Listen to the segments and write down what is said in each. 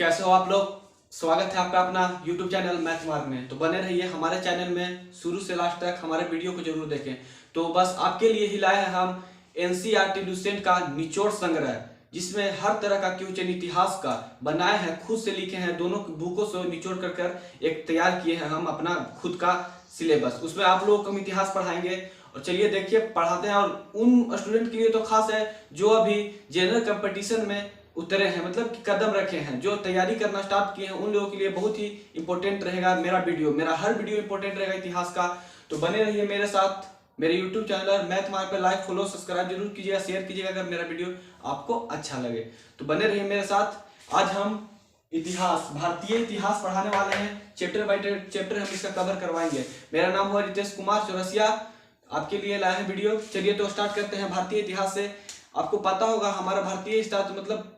कैसे हो आप लोग। स्वागत है आपका अपना YouTube चैनल मैथ मार्ग में। तो बने रहिए हमारे चैनल में, शुरू से लास्ट तक हमारे वीडियो को जरूर देखें। तो बस आपके लिए ही लाए हैं हम NCERT लुसेंट का निचोड़ संग्रह, जिसमें हर तरह का क्वेश्चन इतिहास का बनाए हैं, खुद से लिखे हैं, दोनों बुकों से निचोड़ कर एक तैयार किए हैं हम अपना खुद का सिलेबस। उसमें आप लोगों को हम इतिहास पढ़ाएंगे। और चलिए देखिए पढ़ाते हैं। और उन स्टूडेंट के लिए तो खास है जो अभी जनरल कंपटीशन में उतरे हैं, मतलब कि कदम रखे हैं, जो तैयारी करना स्टार्ट किए हैं, उन लोगों के लिए बहुत ही इंपॉर्टेंट रहेगा मेरा हर वीडियो इंपॉर्टेंट रहेगा इतिहास का। तो बने रहिए मेरे साथ। मेरे YouTube चैनल मैथ मार्ग पे लाइक फॉलो सब्सक्राइब जरूर कीजिएगा, शेयर कीजिएगा अगर मेरा वीडियो आपको अच्छा लगे। तो बने रहिए मेरे साथ। आज हम इतिहास, भारतीय इतिहास पढ़ाने वाले हैं। चैप्टर बाय चैप्टर हम इसका कवर करवाएंगे। मेरा नाम हुआ रितेश कुमार चौरसिया, आपके लिए लाए हैं वीडियो। चलिए तो स्टार्ट करते हैं भारतीय इतिहास से। आपको पता होगा हमारा भारतीय इतिहास मतलब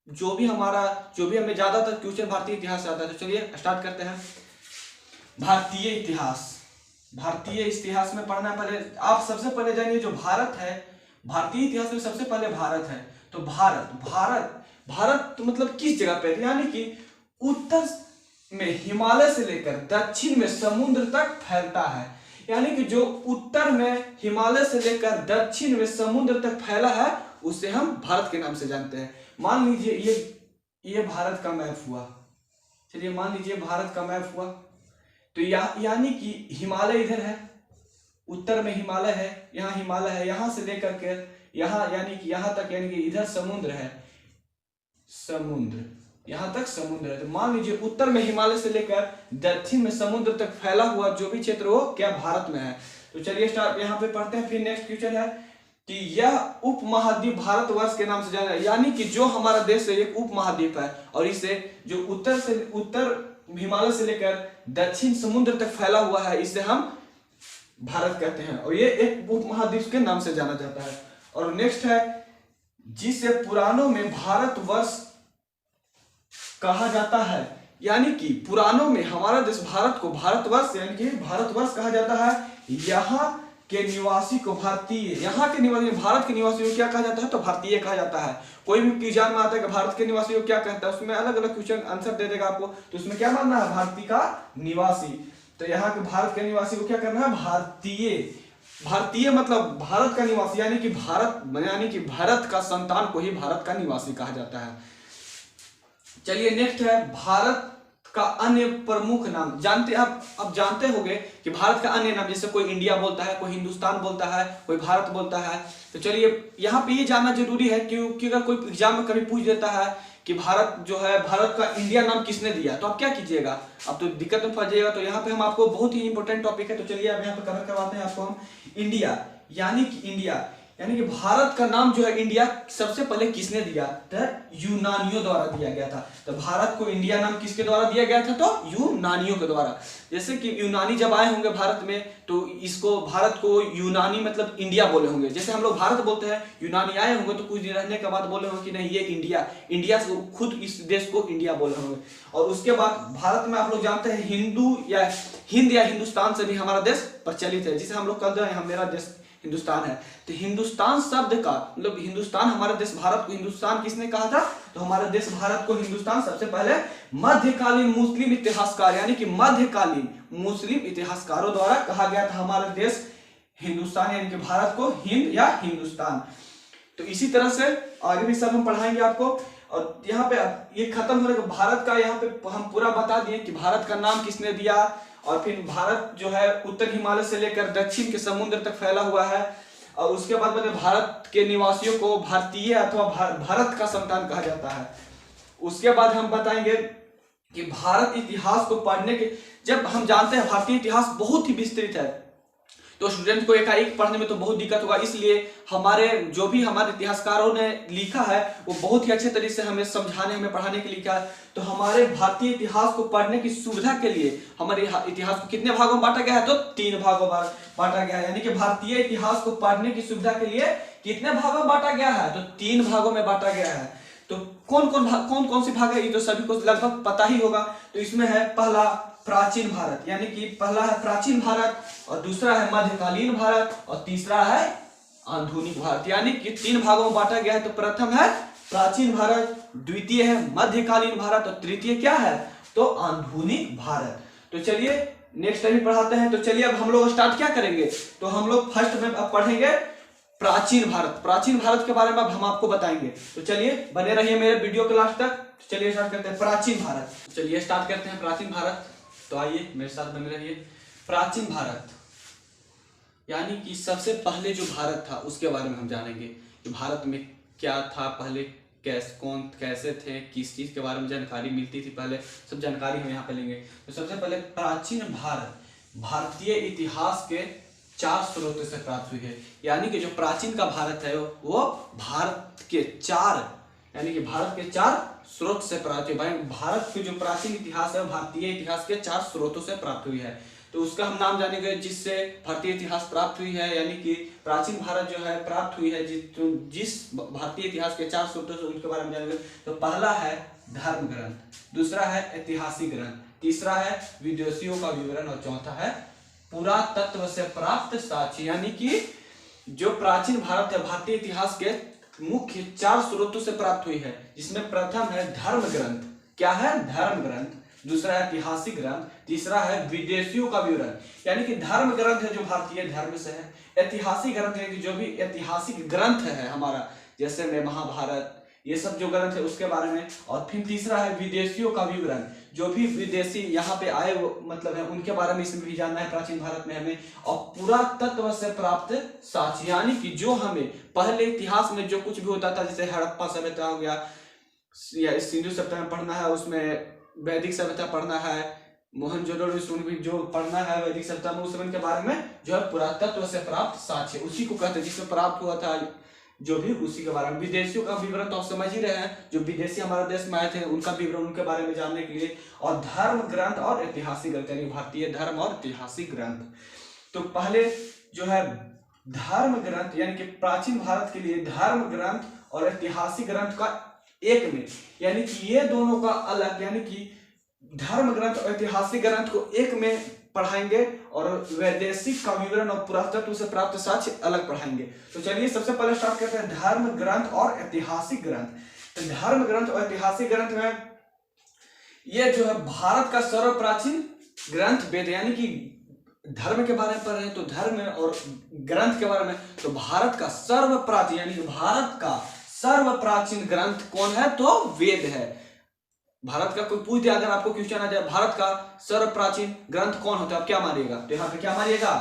जो भी हमें ज्यादातर क्वेश्चन भारतीय इतिहास से आता है। तो चलिए स्टार्ट करते हैं। भारतीय इतिहास में पढ़ना पहले आप सबसे पहले जानिए जो भारत है, भारतीय इतिहास में सबसे पहले भारत है। तो भारत तो मतलब किस जगह पे है, यानी कि उत्तर में हिमालय से लेकर दक्षिण में समुद्र तक फैलता है। यानी कि जो उत्तर में हिमालय से लेकर दक्षिण में समुद्र तक फैला है उसे हम भारत के नाम से जानते हैं। मान लीजिए ये भारत का मैप हुआ। चलिए मान लीजिए भारत का मैप हुआ। तो यानी कि हिमालय इधर है, उत्तर में हिमालय है, यहाँ हिमालय है, यहाँ से लेकर के यहाँ यानी कि यहाँ तक, यानी कि इधर समुद्र है, यहाँ तक समुद्र है। तो मान लीजिए उत्तर में हिमालय से लेकर दक्षिण में समुद्र तक फैला हुआ जो भी क्षेत्र हो क्या भारत में है। तो चलिए स्टार्ट यहाँ पे पढ़ते हैं। फिर नेक्स्ट क्वेश्चन है कि यह उपमहाद्वीप भारतवर्ष के नाम से जाना है। यानी कि जो हमारा देश है एक उपमहाद्वीप है, और इसे जो उत्तर हिमालय से लेकर दक्षिण समुद्र तक फैला हुआ है इसे हम भारत कहते हैं, और ये एक उपमहाद्वीप के नाम से जाना जाता है। और नेक्स्ट है जिसे पुराणों में भारतवर्ष कहा जाता है। यानी कि पुराणों में हमारा देश भारत को भारतवर्ष यानी कि भारतवर्ष कहा जाता है। यहाँ के निवासी को भारतीय, यहाँ के निवासी, भारत के निवासी को क्या कहा जाता है, तो भारतीय कहा जाता है। कोई भी एग्जाम में आता है कि भारत के निवासी को क्या कहता है, उसमें अलग अलग क्वेश्चन आंसर दे देगा आपको। तो उसमें क्या मानना है, भारतीय का निवासी। तो यहाँ के भारत के निवासी को क्या करना है, भारतीय मतलब भारत का निवासी, यानी कि भारत का संतान को ही भारत का निवासी कहा जाता है। चलिए नेक्स्ट है भारत का अन्य प्रमुख नाम। आप जानते होंगे कि भारत का अन्य नाम, जैसे कोई इंडिया बोलता है, कोई हिंदुस्तान बोलता है, कोई भारत बोलता है। तो चलिए यहाँ पे ये जानना जरूरी है क्योंकि अगर कोई एग्जाम में कभी पूछ देता है कि भारत जो है, भारत का इंडिया नाम किसने दिया, तो आप क्या कीजिएगा, अब तो दिक्कत में फंस जाइएगा। तो यहाँ पे हम आपको बहुत ही इंपॉर्टेंट टॉपिक है, तो चलिए अब यहाँ पे कवर करवाते हैं आपको हम। इंडिया यानी कि भारत का नाम जो है इंडिया सबसे पहले किसने दिया, तो यूनानियों द्वारा दिया गया था। तो भारत को इंडिया नाम किसके द्वारा दिया गया था, तो यूनानियों के द्वारा। जैसे कि यूनानी जब आए होंगे भारत में तो इसको भारत को यूनानी मतलब इंडिया बोले होंगे। जैसे हम लोग भारत बोलते हैं, यूनानी आए होंगे तो कुछ दिन रहने के बाद बोले होंगे कि नहीं ये इंडिया से खुद इस देश को इंडिया बोले होंगे। और उसके बाद भारत में आप लोग जानते हैं हिंद या हिंदुस्तान से भी हमारा देश प्रचलित है, जिसे हम लोग कहते हैं मेरा देश हिंदुस्तान है। तो हिंदुस्तान शब्द का मतलब हिंदुस्तान, हमारे देश भारत को हिंदुस्तान किसने कहा था, तो हमारे देश भारत को हिंदुस्तान सबसे पहले मध्यकालीन मुस्लिम इतिहासकार यानी कि मध्यकालीन मुस्लिम इतिहासकारों द्वारा कहा गया था हमारा देश हिंदुस्तान, यानी कि भारत को हिंद या हिंदुस्तान। तो इसी तरह से आगे भी सब हम पढ़ाएंगे आपको। और यहाँ पे ये खत्म होने के भारत का यहाँ पे हम पूरा बता दिए कि भारत का नाम किसने दिया, और फिर भारत जो है उत्तर हिमालय से लेकर दक्षिण के समुद्र तक फैला हुआ है। और उसके बाद मतलब भारत के निवासियों को भारतीय अथवा भारत का संतान कहा जाता है। उसके बाद हम बताएंगे कि भारत इतिहास को पढ़ने के, जब हम जानते हैं भारतीय इतिहास बहुत ही विस्तृत है तो स्टूडेंट को एकाएक पढ़ने में तो बहुत दिक्कत होगा। इसलिए हमारे इतिहासकारों ने लिखा है वो बहुत ही अच्छे तरीके से हमें समझाने, हमें पढ़ाने के लिए लिखा है। तो हमारे भारतीय इतिहास को पढ़ने की सुविधा के लिए हमारे इतिहास को कितने भागों में बांटा गया है, तो 3 भागों में बांटा गया है। यानी कि भारतीय इतिहास को पढ़ने की सुविधा के लिए कितने भागों में बांटा गया है, तो 3 भागों में बांटा गया है। तो कौन कौन सी भाग है ये तो सभी को लगभग पता ही होगा। तो इसमें है पहला प्राचीन भारत, यानी कि पहला है प्राचीन भारत, और दूसरा है मध्यकालीन भारत, और तीसरा है आधुनिक भारत। यानी कि 3 भागों में बांटा गया है। तो प्रथम है प्राचीन भारत, द्वितीय है मध्यकालीन भारत और तृतीय क्या है तो आधुनिक भारत। तो चलिए नेक्स्ट टाइम पढ़ाते हैं। तो चलिए अब हम लोग स्टार्ट क्या करेंगे, तो हम लोग फर्स्ट में अब पढ़ेंगे प्राचीन भारत। प्राचीन भारत के बारे में अब हम आपको बताएंगे। तो चलिए बने रहिए मेरे वीडियो के लास्ट तक। चलिए स्टार्ट करते हैं प्राचीन भारत। चलिए स्टार्ट करते हैं प्राचीन भारत। तो आइए मेरे साथ बने रहिए। प्राचीन भारत यानी कि सबसे पहले जो भारत था उसके बारे में हम जानेंगे कि भारत में क्या था पहले, कैसे थे, किस चीज के बारे में जानकारी मिलती थी, पहले सब जानकारी हम यहाँ पे लेंगे। तो सबसे पहले प्राचीन भारत भारतीय इतिहास के 4 स्रोतों से प्राप्त हुई है। यानी कि जो प्राचीन का भारत है वो भारत के 4 यानी कि भारत के 4 स्रोत से प्राप्त हुई। भारत की जो प्राचीन इतिहास है भारतीय इतिहास के 4 स्रोतों से प्राप्त हुई है। तो उसका हम नाम जानेंगे जिससे भारतीय इतिहास प्राप्त हुई है, यानी कि प्राचीन भारत जो है प्राप्त हुई है जिस भारतीय इतिहास के 4 स्रोतों से उनके बारे में जानेंगे। तो पहला है धर्म ग्रंथ, दूसरा है ऐतिहासिक ग्रंथ, तीसरा है विदेशियों का विवरण और चौथा है पुरातत्व से प्राप्त साक्ष्य। यानी कि जो प्राचीन भारत है भारतीय इतिहास के मुख्य 4 स्रोतों से प्राप्त हुई है, जिसमें प्रथम है धर्म ग्रंथ। क्या है धर्म ग्रंथ, दूसरा है ऐतिहासिक ग्रंथ, तीसरा है विदेशियों का विवरण। यानी कि धर्म ग्रंथ है जो भारतीय धर्म से है, ऐतिहासिक ग्रंथ है कि जो भी ऐतिहासिक ग्रंथ है हमारा, जैसे में महाभारत ये सब जो ग्रंथ है उसके बारे में, और फिर तीसरा है विदेशियों का विवरण, जो भी विदेशी यहाँ पे आए वो मतलब है उनके बारे में इसमें भी जानना है प्राचीन भारत में हमें, और पुरातत्व से प्राप्त साक्ष्य। यानी कि जो हमें पहले इतिहास में जो कुछ भी होता था, जैसे हड़प्पा सभ्यता हो गया या सिंधु सभ्यता में पढ़ना है, उसमें वैदिक सभ्यता पढ़ना है, मोहनजोदड़ो भी जो पढ़ना है वैदिक सभ्यता में, उस समय के बारे में जो है पुरातत्व से प्राप्त साक्ष्य उसी को कहते हैं जिसमें प्राप्त हुआ था जो भी उसी के बारे में। विदेशियों का विवरण तो आप समझ ही रहे हैं, जो विदेशी हमारे देश में आए थे उनका विवरण उनके बारे में जानने के लिए, और धर्म ग्रंथ और ऐतिहासिक ग्रंथ यानी भारतीय धर्म और ऐतिहासिक ग्रंथ। तो पहले जो है धर्म ग्रंथ यानी कि प्राचीन भारत के लिए धर्म ग्रंथ और ऐतिहासिक ग्रंथ का एक में, यानी कि ये दोनों का अलग, यानी कि धर्म ग्रंथ और ऐतिहासिक ग्रंथ को एक में पढ़ाएंगे और वैदेशिक का विवरण और पुरातत्व से प्राप्त साक्ष्य अलग पढ़ाएंगे। तो चलिए सबसे पहले स्टार्ट करते हैं धर्म ग्रंथ और ऐतिहासिक ग्रंथ। तो धर्म ग्रंथ और ऐतिहासिक ग्रंथ में ये जो है भारत का सर्व प्राचीन ग्रंथ वेद, यानी कि धर्म के बारे में पढ़ रहे हैं तो धर्म और ग्रंथ के बारे में, तो भारत का सर्व प्राचीन यानी कि भारत का सर्व प्राचीन ग्रंथ कौन है तो वेद है। भारत का कोई पूछ दिया अगर आपको क्वेश्चन आ जाए भारत का सर्व प्राचीन ग्रंथ कौन होता है, आप क्या मानिएगा, तो यहाँ पे क्या मानिएगा,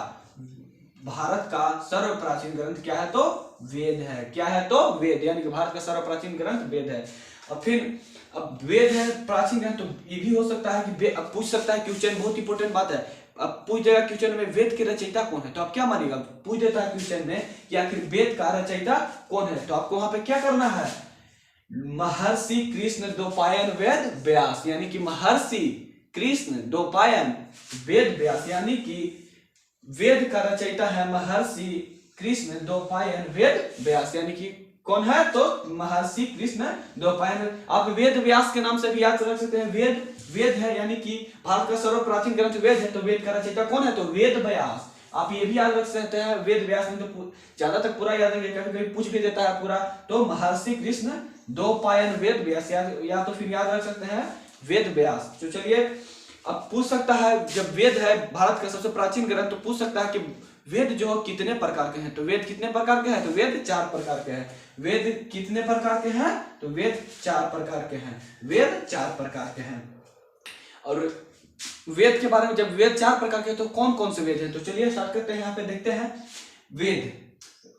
भारत का सर्व प्राचीन ग्रंथ क्या है तो वेद है। क्या है तो वेद, यानी कि भारत का सर्व प्राचीन ग्रंथ वेद है। और फिर अब वेद है प्राचीन ग्रंथ, तो ये भी हो सकता है कि अब पूछ सकता है क्वेश्चन, बहुत इंपॉर्टेंट बात है, अब पूछ देगा क्वेश्चन में वेद के रचयिता कौन है, तो आप क्या मानिएगा, पूछ देता है क्वेश्चन में कि आखिर वेद का रचयिता कौन है, तो आपको वहां पे क्या करना है, महर्षि कृष्ण द्वैपायन वेद व्यास, यानी कि महर्षि कृष्ण द्वैपायन वेद व्यास, यानी कि वेद का रचयिता है महर्षि कृष्ण द्वैपायन वेद व्यास, यानी कि कौन है तो महर्षि कृष्ण द्वैपायन। आप वेद व्यास के नाम से भी याद रख सकते हैं, वेद है यानी कि भारत का सर्व प्राचीन ग्रंथ वेद है, तो वेद का रचयिता कौन है तो वेद व्यास। आप ये भी याद रख सकते हैं वेद व्यास में, तो ज्यादा तक पूरा याद रखेंगे, कभी कभी पूछ भी देता है पूरा, तो महर्षि कृष्ण द्वैपायन वेद व्यास, या तो फिर याद रख सकते हैं वेद व्यास। तो चलिए अब पूछ सकता है जब वेद है भारत का सबसे प्राचीन ग्रंथ, तो पूछ सकता है कि वेद जो कितने प्रकार के हैं, तो वेद कितने प्रकार के हैं तो वेद 4 प्रकार के हैं। वेद कितने प्रकार के हैं तो वेद 4 प्रकार के हैं, वेद 4 प्रकार के हैं। और वेद के बारे में जब वेद 4 प्रकार के हैं तो कौन कौन से वेद हैं, तो चलिए स्टार्ट करते हैं। यहाँ पे देखते हैं वेद,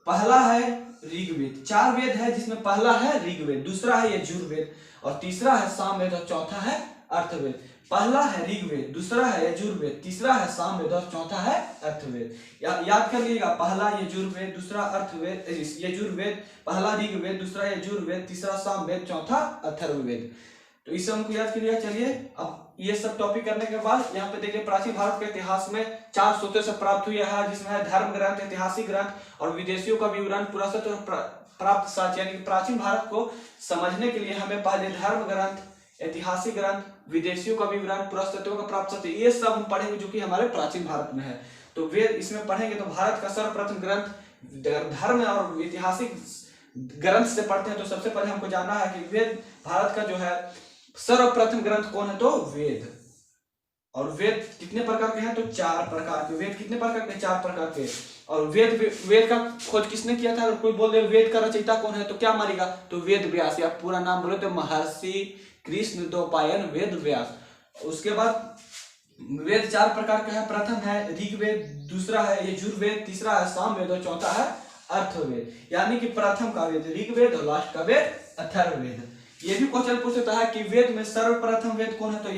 पहला है ऋग्वेद, 4 वेद है जिसमें पहला है ऋग्वेद, दूसरा है यजुर्वेद और तीसरा है सामवेद और चौथा है अर्थवेद। पहला है ऋग्वेद, दूसरा है यजुर्वेद, तीसरा है सामवेद और चौथा है अर्थवेद। याद कर लीजिएगा, पहला यजुर्वेद, दूसरा अर्थवेद, यजुर्वेद, पहला ऋग्वेद, दूसरा यजुर्वेद, तीसरा सामवेद, चौथा अथर्ववेद। तो इसे हमको याद करिएगा। चलिए अब ये सब टॉपिक करने के बाद यहाँ पे देखिए प्राचीन भारत के इतिहास में 4 स्रोतों से प्राप्त हुई है, जिसमें है धर्म ग्रंथ, ऐतिहासिक ग्रंथ और विदेशियों का विवरण, पुरातत्व प्राप्त साक्ष्य। यानी कि प्राचीन भारत को समझने के लिए हमें पहले धर्म ग्रंथ, ऐतिहासिक ग्रंथ, विदेशियों का विवरण, पुरातत्व का प्राप्त साक्ष्य, ये सब हम पढ़ेंगे जो कि हमारे प्राचीन भारत में है। तो वे इसमें पढ़ेंगे तो भारत का सर्वप्रथम ग्रंथ धर्म और ऐतिहासिक ग्रंथ से पढ़ते हैं तो सबसे पहले हमको जानना है कि वेद भारत का जो है सर्वप्रथम ग्रंथ कौन है, तो वेद। और वेद कितने प्रकार के हैं, तो 4 प्रकार के। वेद कितने प्रकार के, 4 प्रकार के। और वेद का खोज किसने किया था? अगर कोई बोल दे वेद का रचयिता कौन है तो क्या मारेगा, तो वेद व्यास। या पूरा नाम बोले तो महर्षि कृष्णद्वैपायन वेद व्यास। उसके बाद वेद 4 प्रकार का है। प्रथम है ऋग्वेद, दूसरा है यजुर्वेद, तीसरा है सामवेद और चौथा है अथर्ववेद। यानी कि प्रथम का वेद ऋग्वेद और लास्ट का वेद अथर्ववेद। ये भी क्वेश्चन पूछ सकता है कि वेद में सर्वप्रथम वेद कौन है, तो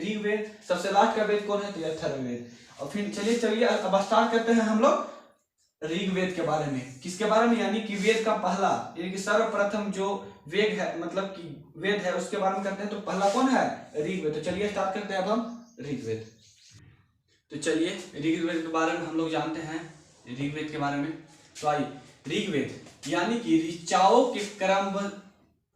ऋग्वेद। सबसे लास्ट का वेद कौन है, तो अथर्ववेद। और फिर चलिए अब स्टार्ट करते हैं हम लोग ऋग्वेद के बारे में। किसके बारे में, यानी कि वेद का पहला, यानी कि सर्वप्रथम जो वेद है, मतलब कि वेद है, उसके बारे में करते हैं। तो पहला कौन है, ऋग्वेद। तो चलिए स्टार्ट करते हैं अब हम ऋग्वेद। तो चलिए ऋग्वेद के बारे में हम लोग जानते हैं। ऋग्वेद के बारे में तो आइए, ऋग्वेद यानी कि ऋचाओं के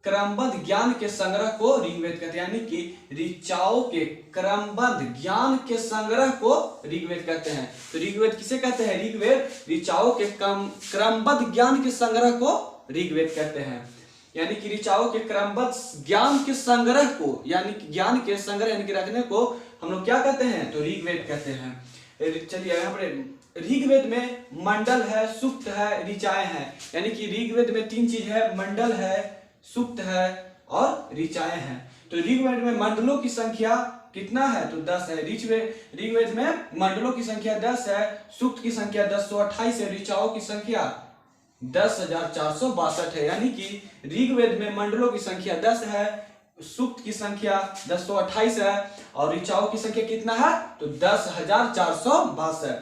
क्रमबद्ध ज्ञान के संग्रह को ऋग्वेद कहते हैं। यानी कि ऋचाओं के क्रमबद्ध ज्ञान के संग्रह को ऋग्वेद कहते हैं। तो ऋग्वेद किसे कहते हैं, ऋग्वेद ऋचाओं के क्रमबद्ध ज्ञान के संग्रह को ऋग्वेद कहते हैं। यानी कि ऋचाओं के क्रमबद्ध ज्ञान के संग्रह को, यानी कि ज्ञान के संग्रह यानी कि रखने को हम लोग क्या कहते हैं, तो ऋग्वेद कहते हैं। चलिए यहाँ पर ऋग्वेद में मंडल है, सूक्त है, ऋचाएं हैं। यानी कि ऋग्वेद में 3 चीज है, मंडल है, सूक्त है और ऋचाएं हैं। तो ऋग्वेद में मंडलों की संख्या कितना है, तो 10 है। ऋग्वेद में मंडलों की संख्या 10 है, सूक्त की संख्या 1028 है, ऋचाओं की संख्या 10,462 है। यानी कि ऋग्वेद में मंडलों की संख्या 10 है, सूक्त की संख्या 1028 है और ऋचाओं की संख्या कितना है, तो 10,462।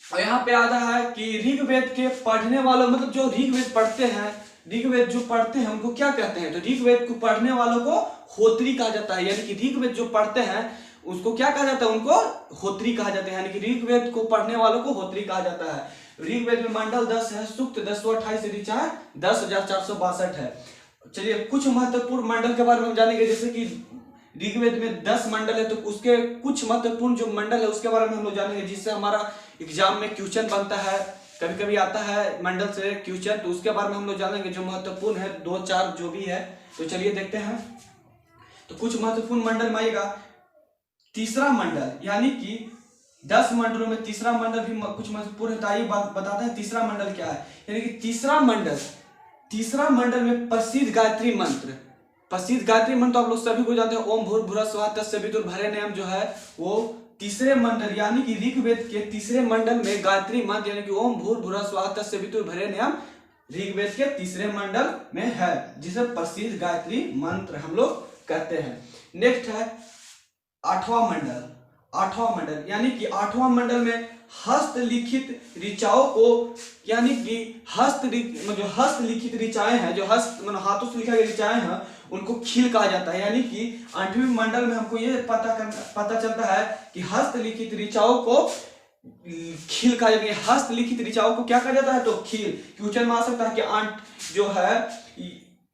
और यहाँ पे आता है कि ऋग्वेद के पढ़ने वालों, मतलब जो ऋग्वेद पढ़ते हैं, ऋग्वेद जो पढ़ते हैं उनको क्या कहते हैं, तो ऋग्वेद को पढ़ने वालों को होत्री कहा जाता है। यानी कि ऋग्वेद जो पढ़ते हैं उसको क्या कहा जाता है, उनको होत्री कहा जाता है। यानी कि ऋग्वेद को पढ़ने वालों को होत्री कहा जाता है। ऋग्वेद में मंडल 10 है, सूक्त 1028, ऋचाएं 10,462 है। चलिए कुछ महत्वपूर्ण मंडल के बारे में हम जानेंगे। जैसे कि ऋग्वेद में 10 मंडल है, तो उसके कुछ महत्वपूर्ण जो मंडल है उसके बारे में हम लोग जानेंगे, जिससे हमारा एग्जाम में क्वेश्चन बनता है। कभी कभी आता है मंडल से क्वेश्चन, तो उसके बारे में हम लोग जानेंगे जो महत्वपूर्ण है, 2-4 जो भी है। तो चलिए देखते हैं। तो कुछ महत्वपूर्ण मंडल में आएगा तीसरा मंडल, यानी कि 10 मंडलों में तीसरा मंडल भी कुछ महत्वपूर्ण है। तो आइए बताते हैं तीसरा मंडल क्या है। यानी कि तीसरा मंडल में प्रसिद्ध गायत्री मंत्र, तो आप लोग सभी को जानते हैं, ओम भूर्भुवः स्वः तत्सवितुर्वरेण्यम जो है वो तीसरे मंडल, यानी कि ऋग्वेद के तीसरे मंडल में गायत्री मंत्र, यानी कि ओम भूर्भुवः स्वः तत्सवितुर्वरेण्यम ऋग्वेद के तीसरे मंडल में है, जिसे प्रसिद्ध गायत्री मंत्र हम लोग कहते हैं। नेक्स्ट है 8वां मंडल, यानी कि 8वां मंडल में हस्तलिखित ऋचाओं को, यानी कि हस्तलिखित ऋचाएं हैं, जो हाथों से लिखा गया ऋचाएं हैं, उनको खील कहा जाता है। यानी कि 8वें मंडल में हमको ये पता चलता है कि हस्तलिखित ऋचाओं को खील कहा जाता है। हस्तलिखित ऋचाओं को क्या कहा जाता है, तो खील। क्वेश्चन में आ सकता है कि जो है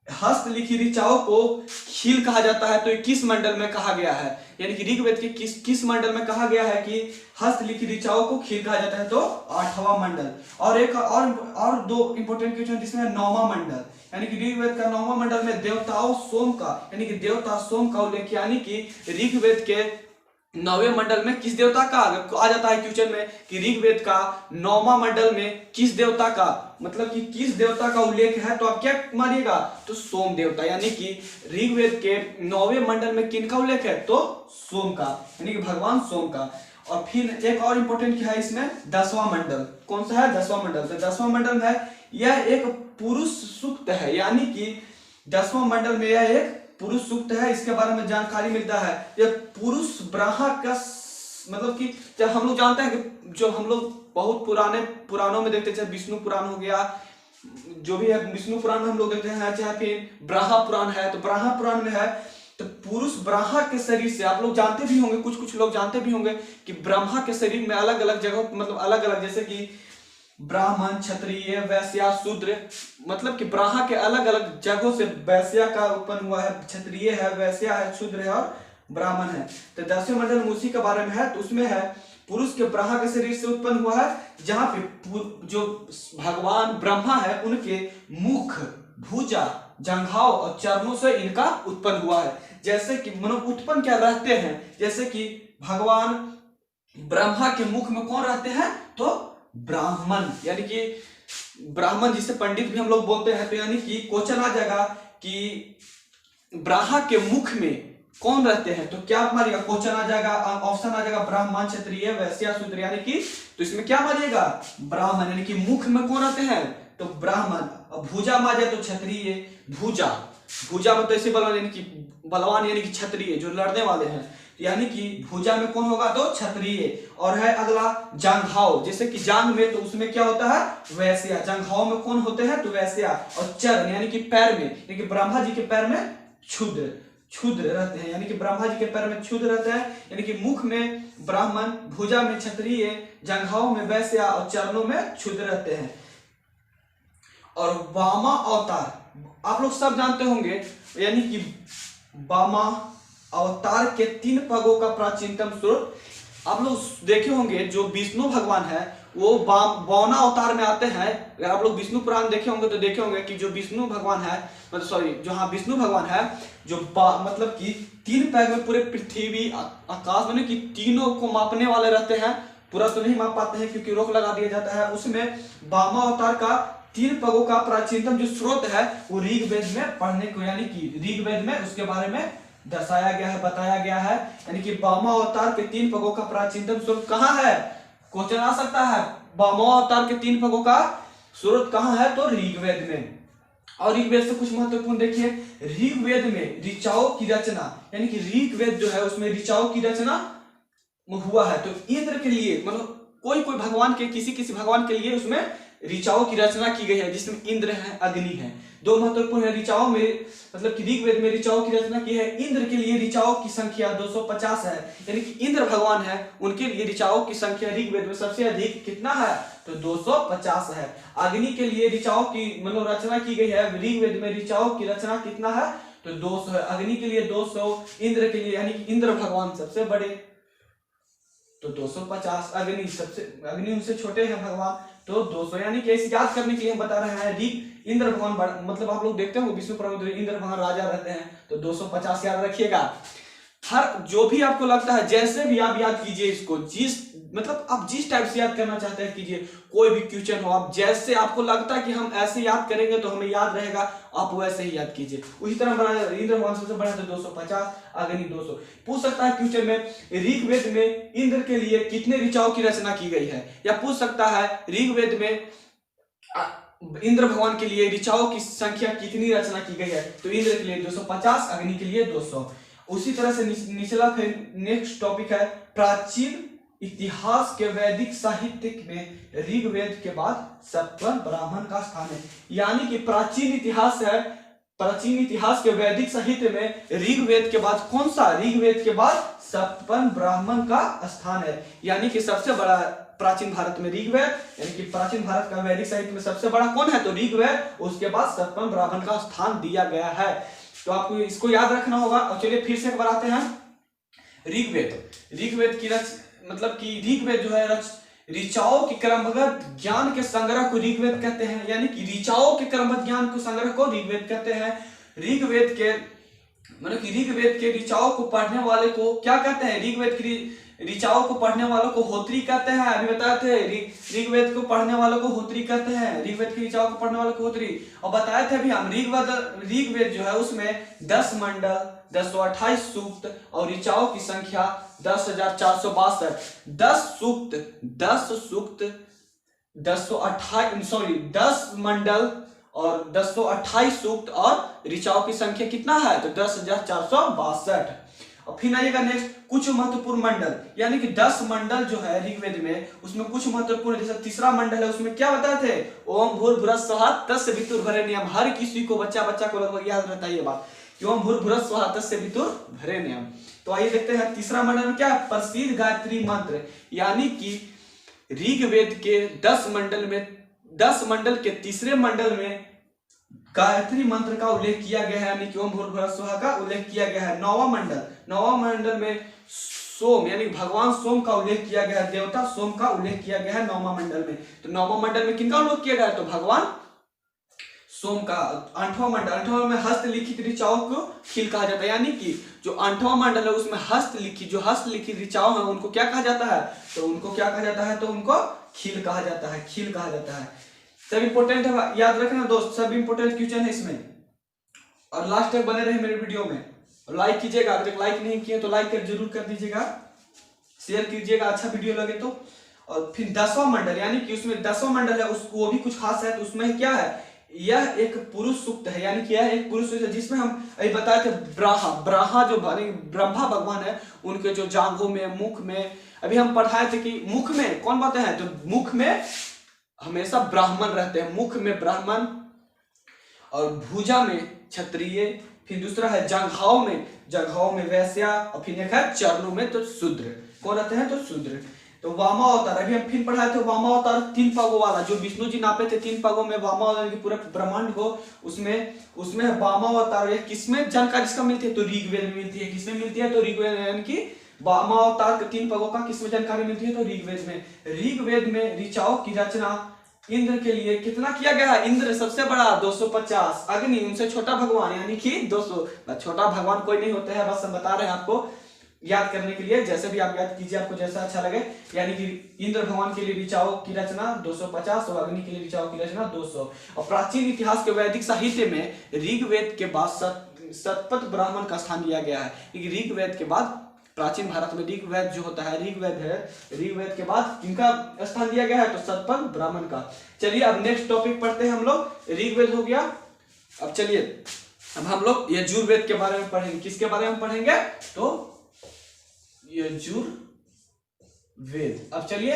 हस्तलिखित ऋचाओं को खील कहा जाता है, तो ये किस मंडल में कहा गया है, यानी कि ऋग्वेद के किस मंडल में कहा गया है कि हस्तलिखित ऋचाओं को खील कहा जाता है, तो 8वां मंडल। और एक और 2 इंपोर्टेंट क्वेश्चन, जिसमें 9वां मंडल, यानी कि ऋग्वेद का 9वां मंडल में देवताओं सोम का, यानी कि देवता सोम का उल्लेख, यानी कि ऋग्वेद के 9वें मंडल में किस देवता का आ जाता है क्वेश्चन में कि ऋग्वेद का 9वां मंडल में किस देवता का, मतलब कि किस देवता का उल्लेख है, तो आप क्या मानिएगा, तो सोम देवता। यानी कि ऋग्वेद के 9वें मंडल में किनका उल्लेख है, तो सोम का, यानी कि भगवान सोम का। और फिर एक और इंपोर्टेंट क्या है इसमें, 10वां मंडल। कौन सा है, 10वां मंडल। तो 10वां मंडल में यह एक पुरुष सूक्त है, यानी कि 10वां मंडल में यह एक पुरुष सूक्त है। इसके बारे में जानकारी मिलता है। यह पुरुष ब्रह्मा का, मतलब कि जब हम लोग जानते हैं कि जो हम लोग बहुत पुराने पुराणों में देखते हैं, चाहे विष्णु पुराण हो गया, जो भी है विष्णु पुराण में हम लोग देखते हैं, चाहे फिर ब्रह्मा पुराण है, तो ब्रह्मा पुराण में है तो पुरुष ब्रह्मा के शरीर से, आप लोग जानते भी होंगे, कुछ लोग जानते भी होंगे कि ब्रह्मा के शरीर में अलग अलग जगह, मतलब अलग अलग, जैसे कि ब्राह्मण, क्षत्रिय, वैश्य, शूद्र, मतलब कि ब्रह्मा के अलग अलग जगहों से वैश्य का उत्पन्न हुआ है, क्षत्रिय है, वैश्य है, शूद्र है और ब्राह्मण है। तो 10वें मंडल में उसी के बारे में है। तो उसमें है पुरुष के ब्रह्मा के शरीर से उत्पन्न हुआ है, जहां पे जो भगवान ब्रह्मा है उनके मुख, भुजा, जंघाओं और चरणों से इनका उत्पन्न हुआ है। जैसे कि मनो उत्पन्न क्या रहते हैं, जैसे कि भगवान ब्रह्मा के मुख में कौन रहते हैं, तो ब्राह्मण, यानी कि ब्राह्मण जिसे पंडित भी हम लोग बोलते हैं। तो यानी कि क्वेश्चन आ जाएगा कि ब्रह्मा के मुख में कौन रहते हैं, तो क्या मारिएगा, क्वेश्चन आ जाएगा, ऑप्शन आ जाएगा ब्राह्मण, क्षत्रिय, वैश्य, शूद्र, यानी कि तो इसमें क्या मारिएगा, ब्राह्मण, यानी कि मुख में कौन रहते हैं, तो ब्राह्मण। अब भुजा में आ जाए तो क्षत्रिय, भुजा, भुजा में तो ऐसे बलवान, यानी कि बलवान यानी कि क्षत्रिय जो लड़ने वाले हैं, यानी कि भुजा में कौन होगा, तो क्षत्रिय। और है अगला जंघाओं, जैसे कि जांघ में तो उसमें क्या होता है, वैश्य, जंघाओं में कौन होते हैं, तो वैश्य। और चरण यानी कि पैर में, यानी कि ब्रह्मा जी के पैर में क्षुद्र, क्षुद्र रहते हैं, यानी कि ब्रह्मा जी के पैर में क्षुद्र रहते हैं, यानी कि मुख में ब्राह्मण, भुजा में क्षत्रिय, जंघाओं में वैश्य और चरणों में क्षुद्र रहते हैं। और वामा अवतार आप लोग सब जानते होंगे, यानी कि वामा अवतार के 3 पगों का प्राचीनतम स्रोत आप लोग देखे होंगे। जो विष्णु भगवान है वो बौना अवतार में आते हैं। अगर आप लोग विष्णु पुराण देखे होंगे तो देखे होंगे कि जो विष्णु भगवान है, मतलब सॉरी जो हाँ विष्णु भगवान है, जो मतलब कि 3 पैर में पूरे पृथ्वी आकाश में कि तीनों को मापने वाले रहते हैं। पूरा तो नहीं माप पाते हैं क्योंकि रोक लगा दिया जाता है। उसमें वामा अवतार का 3 पगों का प्राचीनतम जो स्रोत है वो ऋग्वेद में पढ़ने को, यानी कि ऋग्वेद में उसके बारे में दर्शाया गया है, बताया गया है। यानी कि वामा अवतार के 3 पगों का प्राचीनतम स्रोत कहाँ है, क्वेश्चन आ सकता है। वामा अवतार के 3 पगों का स्रोत कहाँ है, तो ऋग्वेद में। और ऋग्वेद से कुछ महत्वपूर्ण देखिए, ऋग्वेद में ऋचाओं की रचना, यानी कि ऋग्वेद जो है उसमें ऋचाओं की रचना हुआ है। तो इंद्र के लिए, मतलब कोई कोई भगवान के, किसी किसी भगवान के लिए उसमें ऋचाओं की रचना की गई है, जिसमें इंद्र है, अग्नि है। 2 महत्वपूर्ण है ऋचाओं में, मतलब कि ऋग्वेद में ऋचाओं की रचना की है। इंद्र के लिए ऋचाओं की संख्या 250 है, यानी कि इंद्र भगवान है उनके लिए ऋचाओं की संख्या ऋग्वेद में सबसे अधिक कितना है, तो 250 है। अग्नि के लिए ऋचाओं की मतलब रचना की गई है, ऋग्वेद में ऋचाओं की रचना कितना है, तो 200 है। अग्नि के लिए 200, इंद्र के लिए, यानी कि इंद्र भगवान सबसे बड़े तो 250, अग्नि उनसे छोटे हैं भगवान तो 200, यानी कि ऐसे याद करने के लिए हम बता रहे हैं। इंद्र भगवान मतलब आप लोग देखते हो विष्णु पुराण में इंद्र भगवान राजा रहते हैं, तो 250 याद रखिएगा। हर जो भी आपको लगता है, जैसे भी आप याद कीजिए इसको, जिस मतलब आप जिस टाइप से याद करना चाहते हैं कीजिए। कोई भी क्वेश्चन हो, आप जैसे आपको लगता है कि हम ऐसे याद करेंगे तो हमें याद रहेगा, आप वैसे ही याद कीजिए। उसी तरह इंद्र भगवान सबसे बड़ा है तो 250, अग्नि 200। पूछ सकता है क्वेश्चन में, ऋग्वेद में इंद्र के लिए कितने ऋचाओं की रचना की गई है, या पूछ सकता है ऋग्वेद में इंद्र भगवान के लिए ऋचाओं की संख्या कितनी रचना की गई है, तो इंद्र के लिए 250, अग्नि के लिए 200। उसी तरह से निचला फिर नेक्स्ट टॉपिक है, प्राचीन इतिहास के वैदिक साहित्य में ऋग्वेद के बाद सत्वन ब्राह्मण का स्थान है। यानी कि प्राचीन इतिहास है, प्राचीन इतिहास के वैदिक साहित्य में ऋग्वेद के बाद कौन सा, ऋग्वेद के बाद सत्वन ब्राह्मण का स्थान है। यानी कि सबसे बड़ा प्राचीन भारत में ऋग्वेद, यानी कि प्राचीन भारत का वैदिक साहित्य में सबसे बड़ा कौन है, तो ऋग्वेद, उसके बाद सत्वन ब्राह्मण का स्थान दिया गया है। तो आपको इसको याद रखना होगा। और चलिए फिर से बनाते हैं ऋग्वेद की मतलब कि ऋग्वेद जो है ऋचाओं के क्रमबद्ध ज्ञान के संग्रह को ऋग्वेद कहते हैं, यानी कि ऋचाओं के क्रमबद्ध ज्ञान को संग्रह को ऋग्वेद कहते हैं। ऋग्वेद के मतलब कि ऋग्वेद के ऋचाओं को पढ़ने वाले को क्या कहते हैं, ऋग्वेद की ऋचाओं को पढ़ने वालों को होत्री कहते हैं। अभी बताए थे ऋग्वेद को पढ़ने वालों को होत्री कहते हैं, ऋग्वेद की ऋचाओं को पढ़ने वालों को होत्री। और बताए थे अभी हम ऋग्वेद जो है उसमें 10 मंडल, 228 सूक्त और ऋचाओं की संख्या 10,462। 10 मंडल और 228 सूक्त और ऋचाओं की संख्या कितना है, तो 10,462। और फिर आइएगा नेक्स्ट, कुछ महत्वपूर्ण मंडल, यानी कि 10 मंडल जो है ऋग्वेद में, उसमें कुछ महत्वपूर्ण, जैसे तीसरा मंडल है उसमें क्या बताए थे, ओम भूर्भुवः स्वः तत्सवितुर्वरेण्यम। हर किसी को बच्चा को लगभग याद रहता है ये बात कि ओम भूर्भुवः स्वः तत्सवितुर्वरेण्यम। तो आइए देखते हैं तीसरा मंडल में क्या, प्रसिद्ध गायत्री मंत्र। यानी कि ऋग्वेद के 10 मंडल के तीसरे मंडल में गायत्री मंत्र का उल्लेख किया गया है, यानी कि ओम भूर्भुवः स्वः का उल्लेख किया गया है। नौवां मंडल में सोम यानी भगवान सोम का उल्लेख किया गया है, देवता सोम का उल्लेख किया गया है नौमा मंडल में। तो नौमा मंडल में किनका उल्लेख किया गया है? तो भगवान सोम का। 8वां मंडल में हस्तलिखित ऋचाओं को खील कहा जाता है, यानी कि जो 8वां मंडल है उसमें हस्तलिखित ऋचाओं है उनको क्या कहा जाता है? तो उनको क्या कहा जाता है? तो उनको खील कहा जाता है, खील कहा जाता है। सब इंपोर्टेंट है, याद रखना दोस्त, सब इंपोर्टेंट क्वेश्चन है इसमें। और लास्ट तक बने रहे मेरे वीडियो में, लाइक कीजिएगा, अगर लाइक नहीं किए तो लाइक जरूर कर दीजिएगा, शेयर कीजिएगा अच्छा वीडियो लगे तो। और फिर 10वां मंडल यानी कि उसमें 10वां मंडल है, उसको वो भी कुछ खास है। तो उसमें क्या है? यह एक पुरुष सूक्त है, यानी कि यह एक पुरुष सूक्त है जिसमें हम अभी बताए थे ब्रह्मा जो ब्रह्मा भगवान है उनके जो जांघों में, मुख में, अभी हम पढ़ाए थे कि मुख में कौन बातें हैं? तो मुख में हमेशा ब्राह्मण रहते हैं, मुख में ब्राह्मण, और भुजा में क्षत्रिय, फिर दूसरा है जंघाओं में वैश्या, और फिर एक है चरणों में तो शूद्र। कौन रहते हैं? तो शूद्र। तो वामावतार अभी हम फिर पढ़ाए थे, वामावतार 3 पगों वाला जो विष्णु जी नापे थे 3 पगों में वामावतार की पूरा ब्रह्मांड को, उसमें वामावतार। यह किसमें जानकारी इसका मिलती है? तो ऋग्वेद में मिलती है। किसमें मिलती है? तो ऋग्वेद, यानी कि वामावतार के 3 पगों का किसमें जानकारी मिलती है? तो ऋग्वेद में। ऋग्वेद में ऋचाओं की रचना इंद्र के लिए कितना किया गया है? इंद्र सबसे बड़ा 250, अग्नि उनसे छोटा भगवान यानी कि 200। छोटा भगवान कोई नहीं होता है, बस हम बता रहे हैं आपको याद करने के लिए, जैसे भी आप याद कीजिए, आपको जैसा अच्छा लगे। यानी कि इंद्र भगवान के लिए ऋचाओं की रचना 250 और अग्नि के लिए ऋचाओं की रचना 200। और प्राचीन इतिहास के वैदिक साहित्य में ऋग्वेद के बाद शतपथ ब्राह्मण का स्थान दिया गया है। ऋग्वेद के बाद प्राचीन भारत में ऋग्वेद जो होता है, ऋग्वेद के बाद किनका स्थान दिया गया है? तो शतपथ ब्राह्मण का। चलिए अब नेक्स्ट टॉपिक पढ़ते हैं हम लोग। ऋग्वेद हो गया, अब चलिए अब हम लोग यजुर्वेद के बारे में पढ़ेंगे। किसके बारे में पढ़ेंगे? तो यजुर्वेद। अब चलिए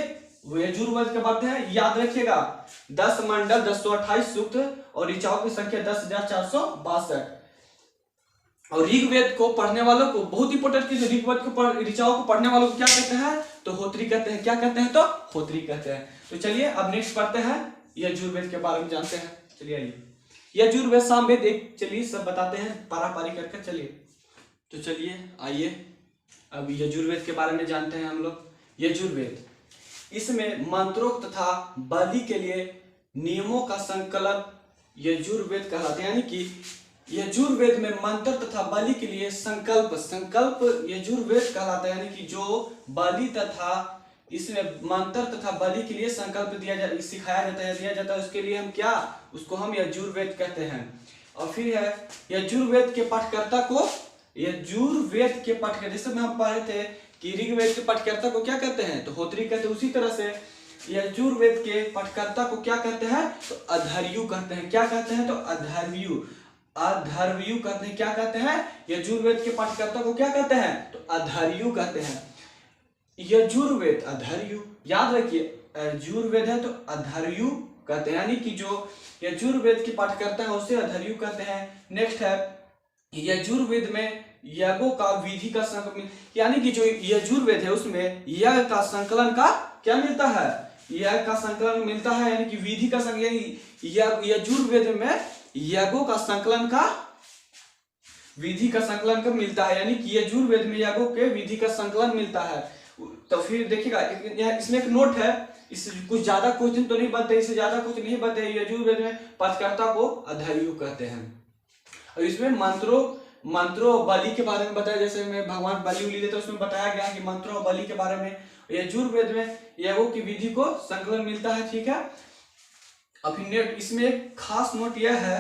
यजुर्वेद के बात है, याद रखिएगा 10 मंडल, 1028 सूक्त और ऋचाओं की संख्या 10,462। और ऋग्वेद को पढ़ने वालों को बहुत इंपोर्टेंट चीज, ऋग्वेद को ऋचाओं को पढ़ने वालों को क्या कहते हैं? तो होत्री कहते हैं। क्या कहते हैं? तो होत्री कहते हैं। तो चलिए अब नेक्स्ट पढ़ते हैं, यजुर्वेद के बारे में जानते हैं। चलिए आइए, यजुर्वेद सामवेद एक, चलिए सब बताते हैं पारा पारी करके। चलिए तो चलिए आइए अब यजुर्वेद के बारे में जानते हैं हम लोग। यजुर्वेद, इसमें मंत्रों तथा बलि के लिए नियमों का संकलन यजुर्वेद कहलाते हैं। यानी कि यजुर्वेद में मंत्र तथा बलि के लिए संकल्प यजुर्वेद कहलाता है। यानी कि जो बलि तथा इसमें मंत्र तथा बलि के लिए संकल्प सिखाया जाता है, दिया जाता है, उसके लिए हम क्या, उसको हम यजुर्वेद कहते हैं। और फिर है यजुर्वेद के पाठकर्ता को, यजुर्वेद के पाठकर्ता, जैसे हम पढ़े थे कि ऋग्वेद के पाठकर्ता को क्या कहते हैं? तो होत्री कहते हैं। उसी तरह से यजुर्वेद के पाठकर्ता को क्या कहते हैं? तो अधर्यु कहते हैं। क्या कहते हैं? तो अधर्यु कहते हैं। क्या कहते हैं? यजुर्वेद के पाठकर्ता को क्या कहते हैं? तो अधर्यु कहते हैं। यजुर्वेद अधर्यु, याद रखिए यजुर्वेद है तो अधर्यु कहते हैं, यानी कि जो यजुर्वेद के पाठकर्ता है उसे अधर्यु कहते हैं। नेक्स्ट है यजुर्वेद में यज्ञों का विधि का संकलन, यानी कि जो यजुर्वेद है उसमें यज्ञ का संकलन का क्या मिलता है? यज्ञ का संकलन मिलता है, यानी कि विधि का संकलन। यजुर्वेद में यज्ञों का संकलन का विधि का संकलन का मिलता है, यानी कि यजुर्वेद में यज्ञों के विधि का संकलन मिलता है। तो फिर देखिएगा इसमें एक नोट है, इस कुछ ज्यादा क्वेश्चन तो नहीं बनते, इससे ज्यादा कुछ नहीं बनते। यजुर्वेद में पाठकर्ता को अधर्यु कहते हैं। और इसमें मंत्रों बलि के बारे में बताया, जैसे मैं भगवान बलि उली देते उसमें बताया गया कि मंत्रों और बलि के बारे में। यजुर्वेद में यज्ञों की विधि को संकलन मिलता है, ठीक है। अब इसमें एक खास नोट यह है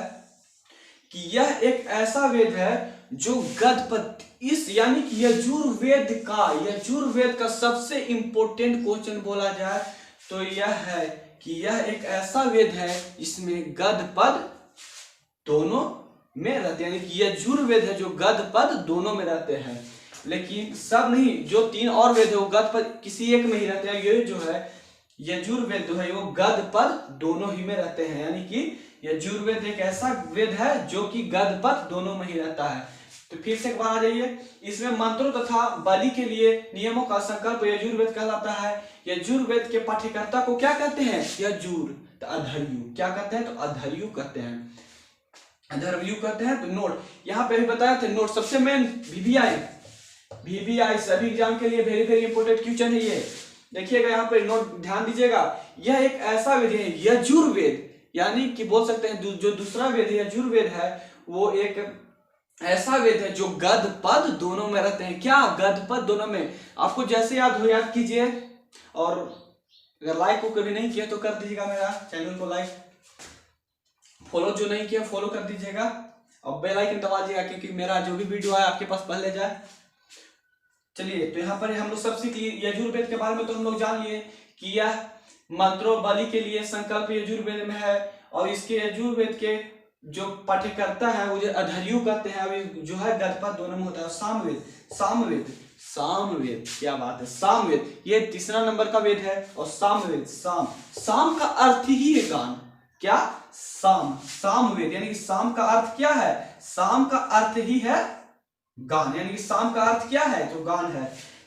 कि यह एक ऐसा वेद है जो गद्यपद, इस यानी कि यजुर्वेद का सबसे इंपॉर्टेंट क्वेश्चन बोला जाए तो यह है कि यह एक ऐसा वेद है जिसमें गद्य पद दोनों में रहते हैं, यानी कि यजुर्वेद है जो गद्य पद दोनों में रहते हैं। लेकिन सब नहीं, जो 3 और वेद है वो गद्य पद किसी एक में ही रहते हैं। ये जो है यजुर्वेद जो है वो गद्य पद दोनों ही में रहते हैं, यानी कि यजुर्वेद एक ऐसा वेद है जो कि गद्य पद दोनों में ही रहता है। तो फिर से एक बार आ जाइए, इसमें मंत्रों तथा बलि के लिए नियमों का संकल्प यजुर्वेद कहलाता है। यजुर्वेद के पाठ्यकर्ता को क्या कहते हैं? तो अधर्यु। क्या कहते हैं? तो अधर्यु कहते हैं, अधर्यु कहते हैं। तो नोट यहाँ पे भी बताया थे, नोट सबसे मेन VBI सभी एग्जाम के लिए वेरी वेरी इंपॉर्टेंट क्वेश्चन है ये। देखिएगा यहाँ पे नोट ध्यान दीजिएगा, यह एक ऐसा वेद है यजुर्वेद, यानी कि बोल सकते हैं जो दूसरा वेद है यजुर्वेद है वो एक ऐसा वेद है जो गद पद दोनों में रहते हैं। क्या गद पद दोनों में? आपको जैसे याद हो याद कीजिए, और अगर लाइक को कभी नहीं किया तो कर दीजिएगा, मेरा चैनल को लाइक, फॉलो जो नहीं किया फॉलो कर दीजिएगा और बेल आइकन दबा दीजिएगा, क्योंकि मेरा जो भी वीडियो है आपके पास पहले जाए। चलिए तो यहाँ पर हम लोग सब सीख लिए यजुर्वेद के बारे में, तो हम लोग जान लिए कि यह मंत्रों बलि के लिए संकल्प यजुर्वेद में है, और इसके यजुर्वेद के जो पाठ्यकर्ता है वो जो अधर्यु कहते हैं, जो है गदपद दोनों में होता है। सामवेद, सामवेद, सामवेद, क्या बात है, सामवेद ये तीसरा नंबर का वेद है। और सामवेद, साम, साम का अर्थ ही है गान। क्या? साम, सामवेद यानी कि साम का अर्थ क्या है? साम का अर्थ ही है गान, यानी कि साम का अर्थ क्या है? तो गान है।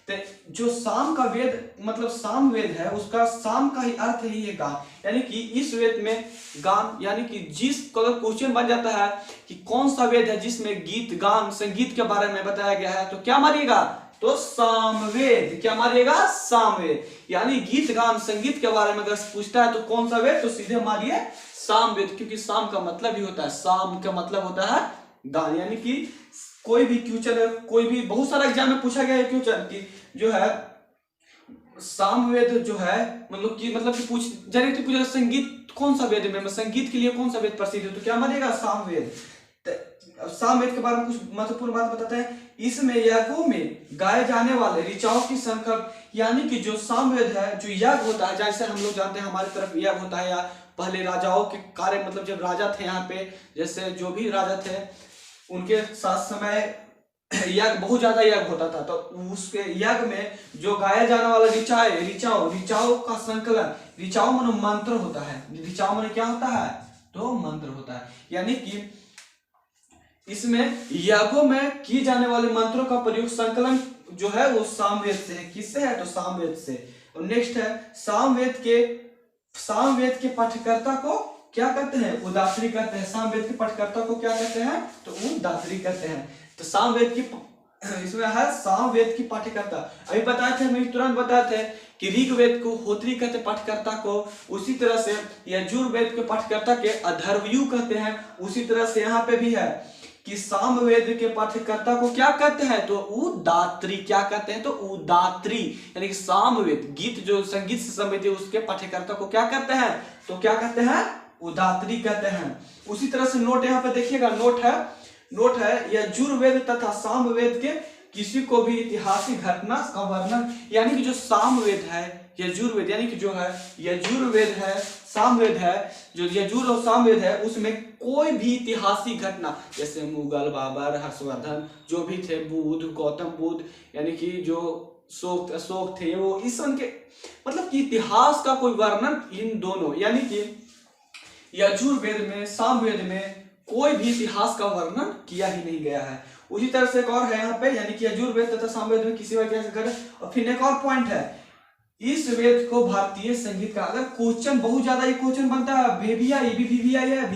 तो जो साम का वेद मतलब साम वेद है, उसका साम का ही अर्थ ही है गान, यानी कि इस वेद में गान, यानी कि जिस अगर क्वेश्चन बन जाता है कि कौन सा वेद है जिसमें गीत गान संगीत के बारे में बताया गया है, तो क्या मारिएगा? तो सामवेद। क्या मारिएगा? सामवेद। यानी गीत गान संगीत के बारे में अगर पूछता है तो कौन सा वेद, तो सीधे मारिए सामवेद, क्योंकि साम का मतलब ही होता है, साम का मतलब होता है गान। यानी कि कोई भी क्वेश्चन, कोई भी बहुत सारा एग्जाम में पूछा गया है क्वेश्चन की जो है सामवेद जो है मतलब कि पूछ डायरेक्ट पूछा संगीत कौन सा वेद में, संगीत के लिए कौन सा वेद प्रसिद्ध है, तो क्या मानेगा? सामवेद। सामवेद के बारे में कुछ महत्वपूर्ण बात बताते हैं। इसमें यज्ञों में गाए जाने वाले ऋचाओं की संकल्प, यानी कि जो सामवेद है, जो यज्ञ होता है, जैसे हम लोग जानते हैं हमारी तरफ यज्ञ होता है, या पहले राजाओं के कार्य मतलब जब राजा थे यहाँ पे, जैसे जो भी राजा थे उनके साथ समय यज्ञ बहुत ज्यादा यज्ञ होता था, तो उसके यज्ञ में जो गाया जाने वाला ऋचाओं का संकलन, ऋचाओं माने मंत्र होता है, ऋचाओं माने क्या होता है? तो मंत्र होता है। यानी कि इसमें यज्ञों में किए जाने वाले मंत्रों का प्रयोग संकलन जो है वो सामवेद से है। किससे है? तो सामवेद से। और नेक्स्ट है सामवेद के पाठ्यकर्ता को क्या कहते हैं? उदात्री कहते हैं। सामवेद के पाठ्यकर्ता को क्या कहते हैं? तो उदात्री कहते हैं। तो सामवेद की इसमें है सामवेद की पाठ्यकर्ता। अभी बताए थे, मैं तुरंत बताए थे कि ऋग्वेद को होत्री कहते हैं पाठ्यकर्ता को, उसी तरह से यजुर्वेद के पाठ्यकर्ता के अधर्वयु कहते हैं। उसी तरह से यहाँ पे भी है कि सामवेद के पाठ्यकर्ता को क्या कहते हैं? तो उदात्री। क्या कहते हैं? तो उदात्री। यानी कि सामवेद गीत जो संगीत से संबंधित है उसके पाठ्यकर्ता को क्या कहते हैं? तो क्या कहते हैं? उदात्री कहते हैं। उसी तरह से नोट यहाँ पे देखिएगा, नोट है यजुर्वेद तथा सामवेद के किसी को भी ऐतिहासिक घटना का वर्णन, यानी कि जो सामवेद है यजुर्वेद, यानी कि जो है यजुर्वेद है सामवेद है, जो यजुर और सामवेद है उसमें कोई भी ऐतिहासिक घटना, जैसे मुगल बाबर, हर्षवर्धन जो भी थे, बुद्ध, गौतम बुद्ध, यानी कि जो अशोक थे, वो इस उनके मतलब कि इतिहास का कोई वर्णन इन दोनों यानी कि यजुर्वेद में सामवेद में कोई भी इतिहास का वर्णन किया ही नहीं गया है। उसी तरह से एक और है यहाँ पे, यानी कि यजुर्वेद तथा सामवेद में किसी वजह से घटे। और फिर एक और पॉइंट है, इस वेद को भारतीय संगीत का, अगर क्वेश्चन बहुत ज्यादा ये क्वेश्चन बनता है, VBI है,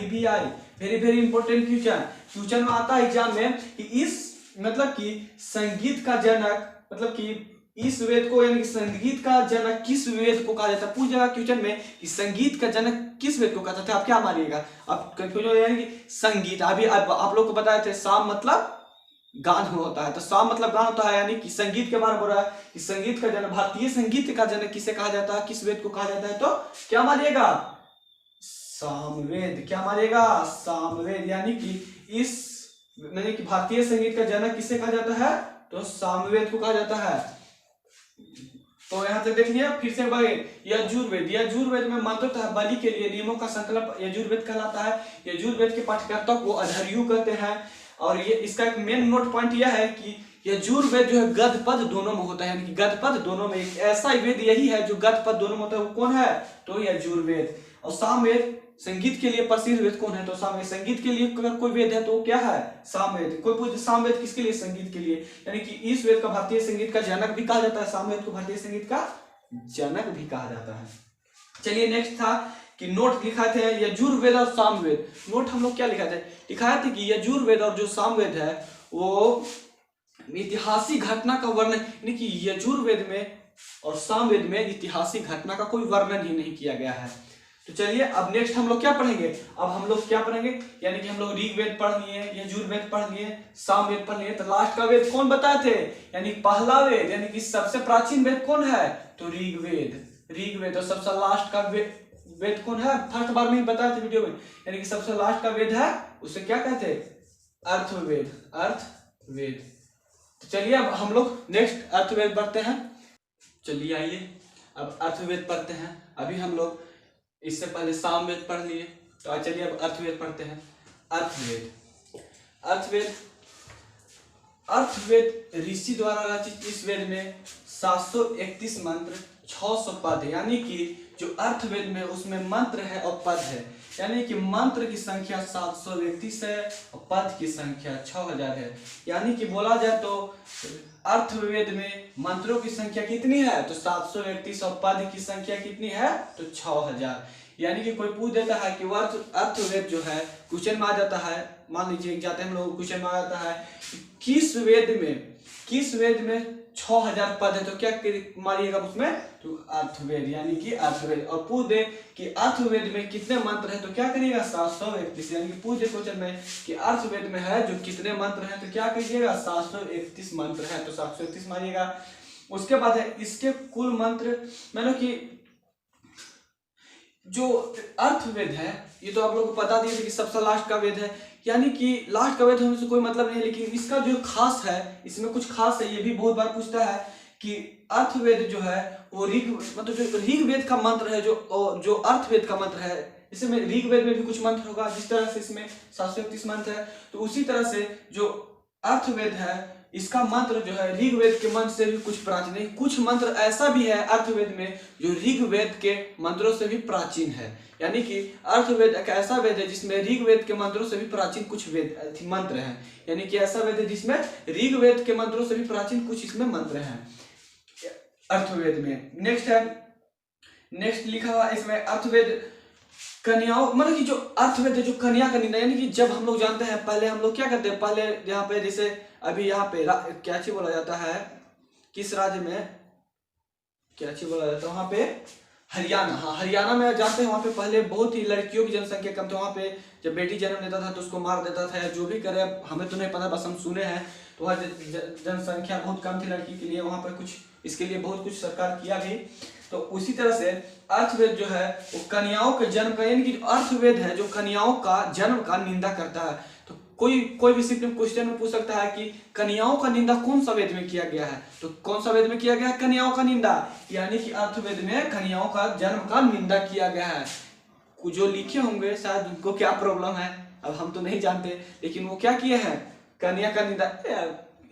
वेरी वेरी इंपॉर्टेंट क्वेश्चन में आता है एग्जाम में कि इस मतलब कि संगीत का जनक, मतलब कि इस वेद को यानी कि संगीत का जनक किस वेद को कहा जाता है। पूछ जाएगा क्वेश्चन में कि संगीत का जनक किस वेद को कहा जाता है, आप क्या मानिएगा? आप कंफ्यूजन यानी कि संगीत, अभी आप लोग को बताए थे साम मतलब गान होता है, तो साम मतलब गान होता है, यानी कि संगीत के बारे में बोल रहा है कि संगीत का जनक, भारतीय संगीत का जनक किसे कहा जाता है, किस वेद को कहा जाता है, तो क्या मानिएगा? सामवेद। क्या मानिएगा? सामवेद। यानी कि भारतीय संगीत का जनक किसे कहा जाता है? तो सामवेद को कहा जाता है। तो यहाँ तक देख लिया। फिर से यजुर्वेद में मंत्र तथा बलि के लिए नियमों का संकल्प यजुर्वेद कहलाता है। यजुर्वेद के पाठ्यकर्ता को अधर्यु कहते हैं। और ये इसका एक मेन नोट पॉइंट यह है कि यजुर्वेद जो है गद पद दोनों में होता है, यानी कि गद पद दोनों में, एक ऐसा वेद यही है जो गद पद दोनों में होता है, वो कौन है? तो यजुर्वेद। और सामवेद संगीत के लिए प्रसिद्ध वेद कौन है? तो सामवेद। संगीत के लिए अगर कोई वेद है तो क्या है? सामवेद। कोई पूछे सामवेद किसके लिए? संगीत के लिए, यानी कि इस वेद का भारतीय संगीत का जनक भी कहा जाता है, सामवेद को भारतीय संगीत का जनक भी कहा जाता है। चलिए नेक्स्ट था कि नोट लिखा थे यजुर्वेद और सामवेद। नोट हम लोग क्या लिखा थे? लिखा थे कि यजुर्वेद और जो सामवेद है वो ऐतिहासिक घटना का वर्णन, यानी कि यजुर्वेद में और सामवेद में ऐतिहासिक घटना का कोई वर्णन ही नहीं किया गया है। तो चलिए अब नेक्स्ट हम लोग क्या पढ़ेंगे, अब हम लोग क्या पढ़ेंगे, यानी कि हम लोग ऋग्वेद पढ़ लिए, यजुर्वेद पढ़ लिए, सामवेद पढ़ लिए, तो लास्ट का वेद कौन बताए थे, यानी पहला वेद, यानी कि सबसे प्राचीन वेद कौन है, तो ऋग्वेद। ऋग्वेद और सबसे लास्ट का वेद कौन है, फर्स्ट बार में ही बताया था वीडियो में, यानी कि सबसे लास्ट का वेद है उसे क्या कहते हैं, अर्थवेद। अर्थवेद। तो चलिए अब हम लोग नेक्स्ट अर्थवेद पढ़ते हैं। चलिए आइए अब अर्थवेद पढ़ते हैं। अभी हम लोग इससे पहले सामवेद पढ़ लिए, तो चलिए अब अर्थवेद पढ़ते हैं। अर्थवेद। अर्थवेद अर्थवेद ऋषि द्वारा रचित इस वेद में 731 मंत्र, 600 पद, यानी कि जो अर्थवेद में उसमें मंत्र है और पद है, यानी कि मंत्र की संख्या 731 है और पद की संख्या 6000 है। यानी कि बोला जाए तो अर्थवेद में मंत्रों की संख्या कितनी है, तो 731 और पद की संख्या कितनी है, तो 6000। यानी कि कोई पूछ देता है कि अर्थवेद जो है, क्वेश्चन में आ जाता है, मान लीजिए जाते हैं हम लोग, क्वेश्चन में आ जाता है किस वेद में 6000 पद है, तो क्या मारिएगा उसमें, तो अर्थवेद, यानी कि अर्थवेद। और पूछ दे कि अर्थवेद में कितने मंत्र हैं, तो क्या करिएगा 731, यानी कि पूछ दे क्वेश्चन में कि अर्थवेद में है जो कितने मंत्र हैं, तो क्या करिएगा 731 मंत्र है, तो 731 मारिएगा। उसके बाद है इसके कुल मंत्र, मतलब कि जो अर्थवेद है, ये तो आप लोग को बता दिए थे कि सबसे लास्ट का वेद है, यानी कि लास्ट का वेद होने से कोई मतलब नहीं है, लेकिन इसका जो खास है, इसमें कुछ खास है, ये भी बहुत बार पूछता है कि अर्थवेद जो है वो मतलब जो ऋग्वेद का मंत्र है, जो अर्थवेद का मंत्र है, इसमें ऋग्वेद में भी कुछ मंत्र होगा, जिस तरह से इसमें 731 मंत्र है, तो उसी तरह से जो अर्थवेद है इसका मंत्र जो है ऋग्वेद के मंत्र से भी कुछ प्राचीन है। कुछ मंत्र ऐसा भी है अर्थवेद में जो ऋग्वेद के मंत्रों से भी प्राचीन है, यानी कि अर्थवेद एक ऐसा वेद है जिसमें ऋग्वेद के मंत्रों से भी प्राचीन कुछ वेद मंत्र हैं, यानी कि ऐसा वेद है जिसमें ऋग्वेद के मंत्रों से भी प्राचीन कुछ इसमें मंत्र हैं अर्थवेद में। नेक्स्ट लिखा हुआ इसमें अर्थवेद कन्याओं, मतलब कि जो अर्थवेद है जो कन्या का निंदा, यानी कि जब हम लोग जानते हैं पहले हम लोग क्या करते हैं, पहले यहाँ पे जैसे अभी यहाँ पे क्या चीज बोला जाता है, किस राज्य में क्या चीज बोला जाता है, वहां पे हरियाणा, हाँ हरियाणा में जाते हैं, वहां पे पहले बहुत ही लड़कियों की जनसंख्या कम थी, वहां पे जब बेटी जन्म लेता था तो उसको मार देता था, जो भी करे हमें तो नहीं पता, बस हम सुने हैं, तो वह जनसंख्या बहुत कम थी लड़की के लिए, वहां पर कुछ इसके लिए बहुत कुछ सरकार किया गई। तो उसी तरह से अर्थवेद जो है वो कन्याओं के जन्म का, यानी कि अर्थवेद है जो कन्याओं का जन्म का निंदा करता है। तो कोई भी सिर्फ क्वेश्चन में पूछ सकता है कि कन्याओं का निंदा कौन सा वेद में किया गया है, तो कौन सा वेद में किया गया है, कन्याओं का निंदा, यानी कि अर्थवेद में कन्याओं का जन्म का निंदा किया गया है। जो लिखे होंगे शायद उनको क्या प्रॉब्लम है, अब हम तो नहीं जानते, लेकिन वो क्या किए हैं, कन्या का निंदा।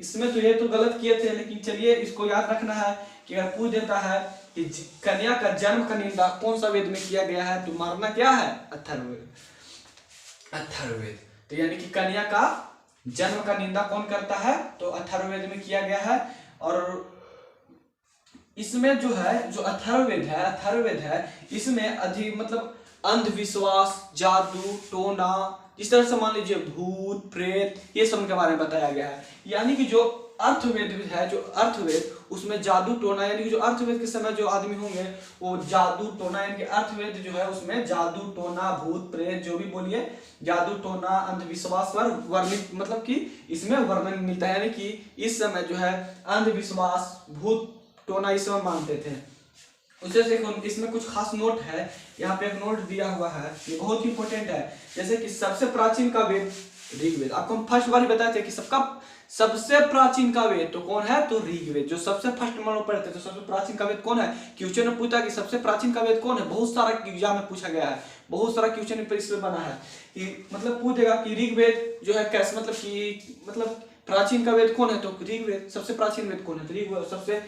इसमें तो ये तो गलत किए थे, लेकिन चलिए इसको याद रखना है कि अगर पूछ देता है कि कन्या का जन्म का निंदा कौन सा वेद में किया गया है, तो मारना क्या है, अथर्ववेद। तो यानी कि कन्या का जन्म का निंदा कौन करता है, तो अथर्ववेद में किया गया है। और इसमें जो है जो अथर्ववेद है इसमें अधिक मतलब अंधविश्वास, जादू टोना, इस तरह से मान लीजिए भूत प्रेत, ये सब के बारे में बताया गया है। यानी कि जो अर्थवेद है, जो अर्थवेद उसमें जादू टोना, यानी कि जो अर्थवेद के समय जो आदमी होंगे वो जादू टोना, यानी कि अर्थवेद जो है उसमें जादू टोना भूत प्रेत जो भी बोलिए, जादू टोना अंधविश्वास पर वर्णित, मतलब कि इसमें वर्णन मिलता है, यानी कि इस समय जो है अंधविश्वास भूत टोना इस समय मानते थे। उसे से इसमें कुछ खास नोट है, यहाँ पे एक नोट दिया हुआ है, ये बहुत ही इंपॉर्टेंट है। जैसे कि सबसे प्राचीन का वेद ऋग्वेद, आपको हम फर्स्ट बार बताए थे कि सबसे प्राचीन का वेद तो कौन है, तो ऋग्वेद, जो सबसे फर्स्ट में लोग पढ़ते, तो सबसे प्राचीन का वेद कौन है। क्वेश्चन में पूछा कि सबसे प्राचीन का वेद कौन है, बहुत सारा एग्जाम में पूछा गया है, बहुत सारा क्वेश्चन पर इसमें बना है कि मतलब पूछेगा कि ऋग्वेद जो है कैसे, मतलब प्राचीन का वेद कौन है, तो ऋग्वेद। सबसे प्राचीन वेद कौन है, तो ऋग्वेद। सबसे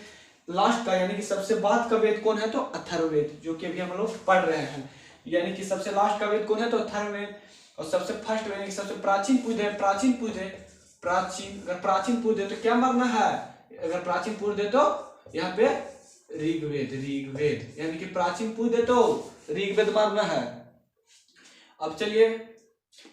लास्ट का यानी कि सबसे बाद का वेद कौन है, तो अथर्ववेद, जो कि अभी हम लोग पढ़ रहे हैं। यानी कि सबसे लास्ट का वेद कौन है, तो अथर्ववेद। और सबसे फर्स्ट यानी कि सबसे प्राचीन पूछ दे, अगर प्राचीन पूछ दे तो क्या मारना है, अगर प्राचीन पूछ दे तो यहाँ पे ऋग्वेद, यानी कि प्राचीन पूछ दे तो ऋग्वेद मारना है। अब चलिए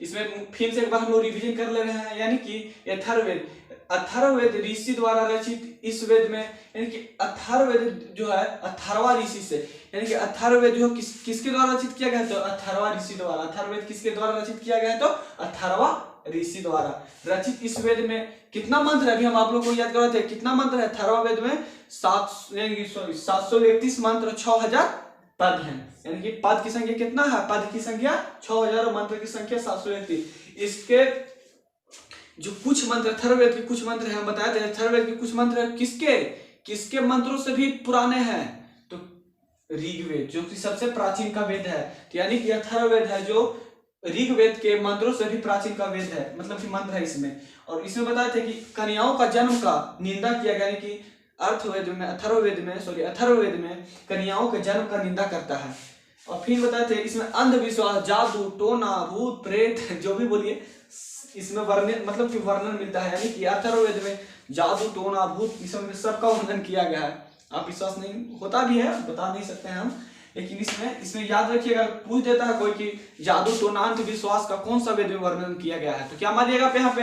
इसमें फिर से एक बार हम लोग रिवीजन कर ले रहे हैं, यानी कि अथर्ववेद अथर्ववेद ऋषि द्वारा रचित इस वेद में, यानी कि अथर्ववेद जो है 18वां ऋषि से, यानी कि अथर्ववेद जो किसके द्वारा रचित किया गया, तो 18वां ऋषि द्वारा। अथर्ववेद किसके द्वारा रचित किया गया, तो 18वां ऋषि द्वारा रचित इस वेद में कितना मंत्र है, अभी हम आप लोग को याद करवाते हैं कितना मंत्र है। अथर्ववेद वेद में 731 मंत्र 6000 पद हैं, यानी कि पद की संख्या कितना है, पद की संख्या 6000 और मंत्र की संख्या 731। इसके जो कुछ मंत्र अथर्ववेद के कुछ मंत्र हैं, हम बताए थे अथर्ववेद के कुछ मंत्र किसके मंत्रों से भी पुराने हैं, तो ऋग्वेद जो कि सबसे प्राचीन का वेद है, तो यानी कि अथर्ववेद है जो ऋग्वेद के मंत्रों से भी प्राचीन का वेद है, मतलब कि मंत्र है इसमें। और इसमें बताए थे कि कन्याओं का जन्म का निंदा किया गया, यानी कि अथर्ववेद में कन्याओं के जन्म का निंदा करता है। और फिर बताए थे इसमें अंधविश्वास, जादू टोना, भूत प्रेत जो भी बोलिए इसमें वर्णन, मतलब कि वर्णन मिलता है, यानी कि अथर्ववेद में जादू टोना भूत इसमें सबका वर्णन किया गया है। आप विश्वास नहीं होता भी है, बता नहीं सकते हैं हम, लेकिन इसमें याद रखिएगा, पूछ देता है कोई कि जादू टोना अंधविश्वास का कौन सा वेद में वर्णन किया गया है, तो क्या मारिएगा यहाँ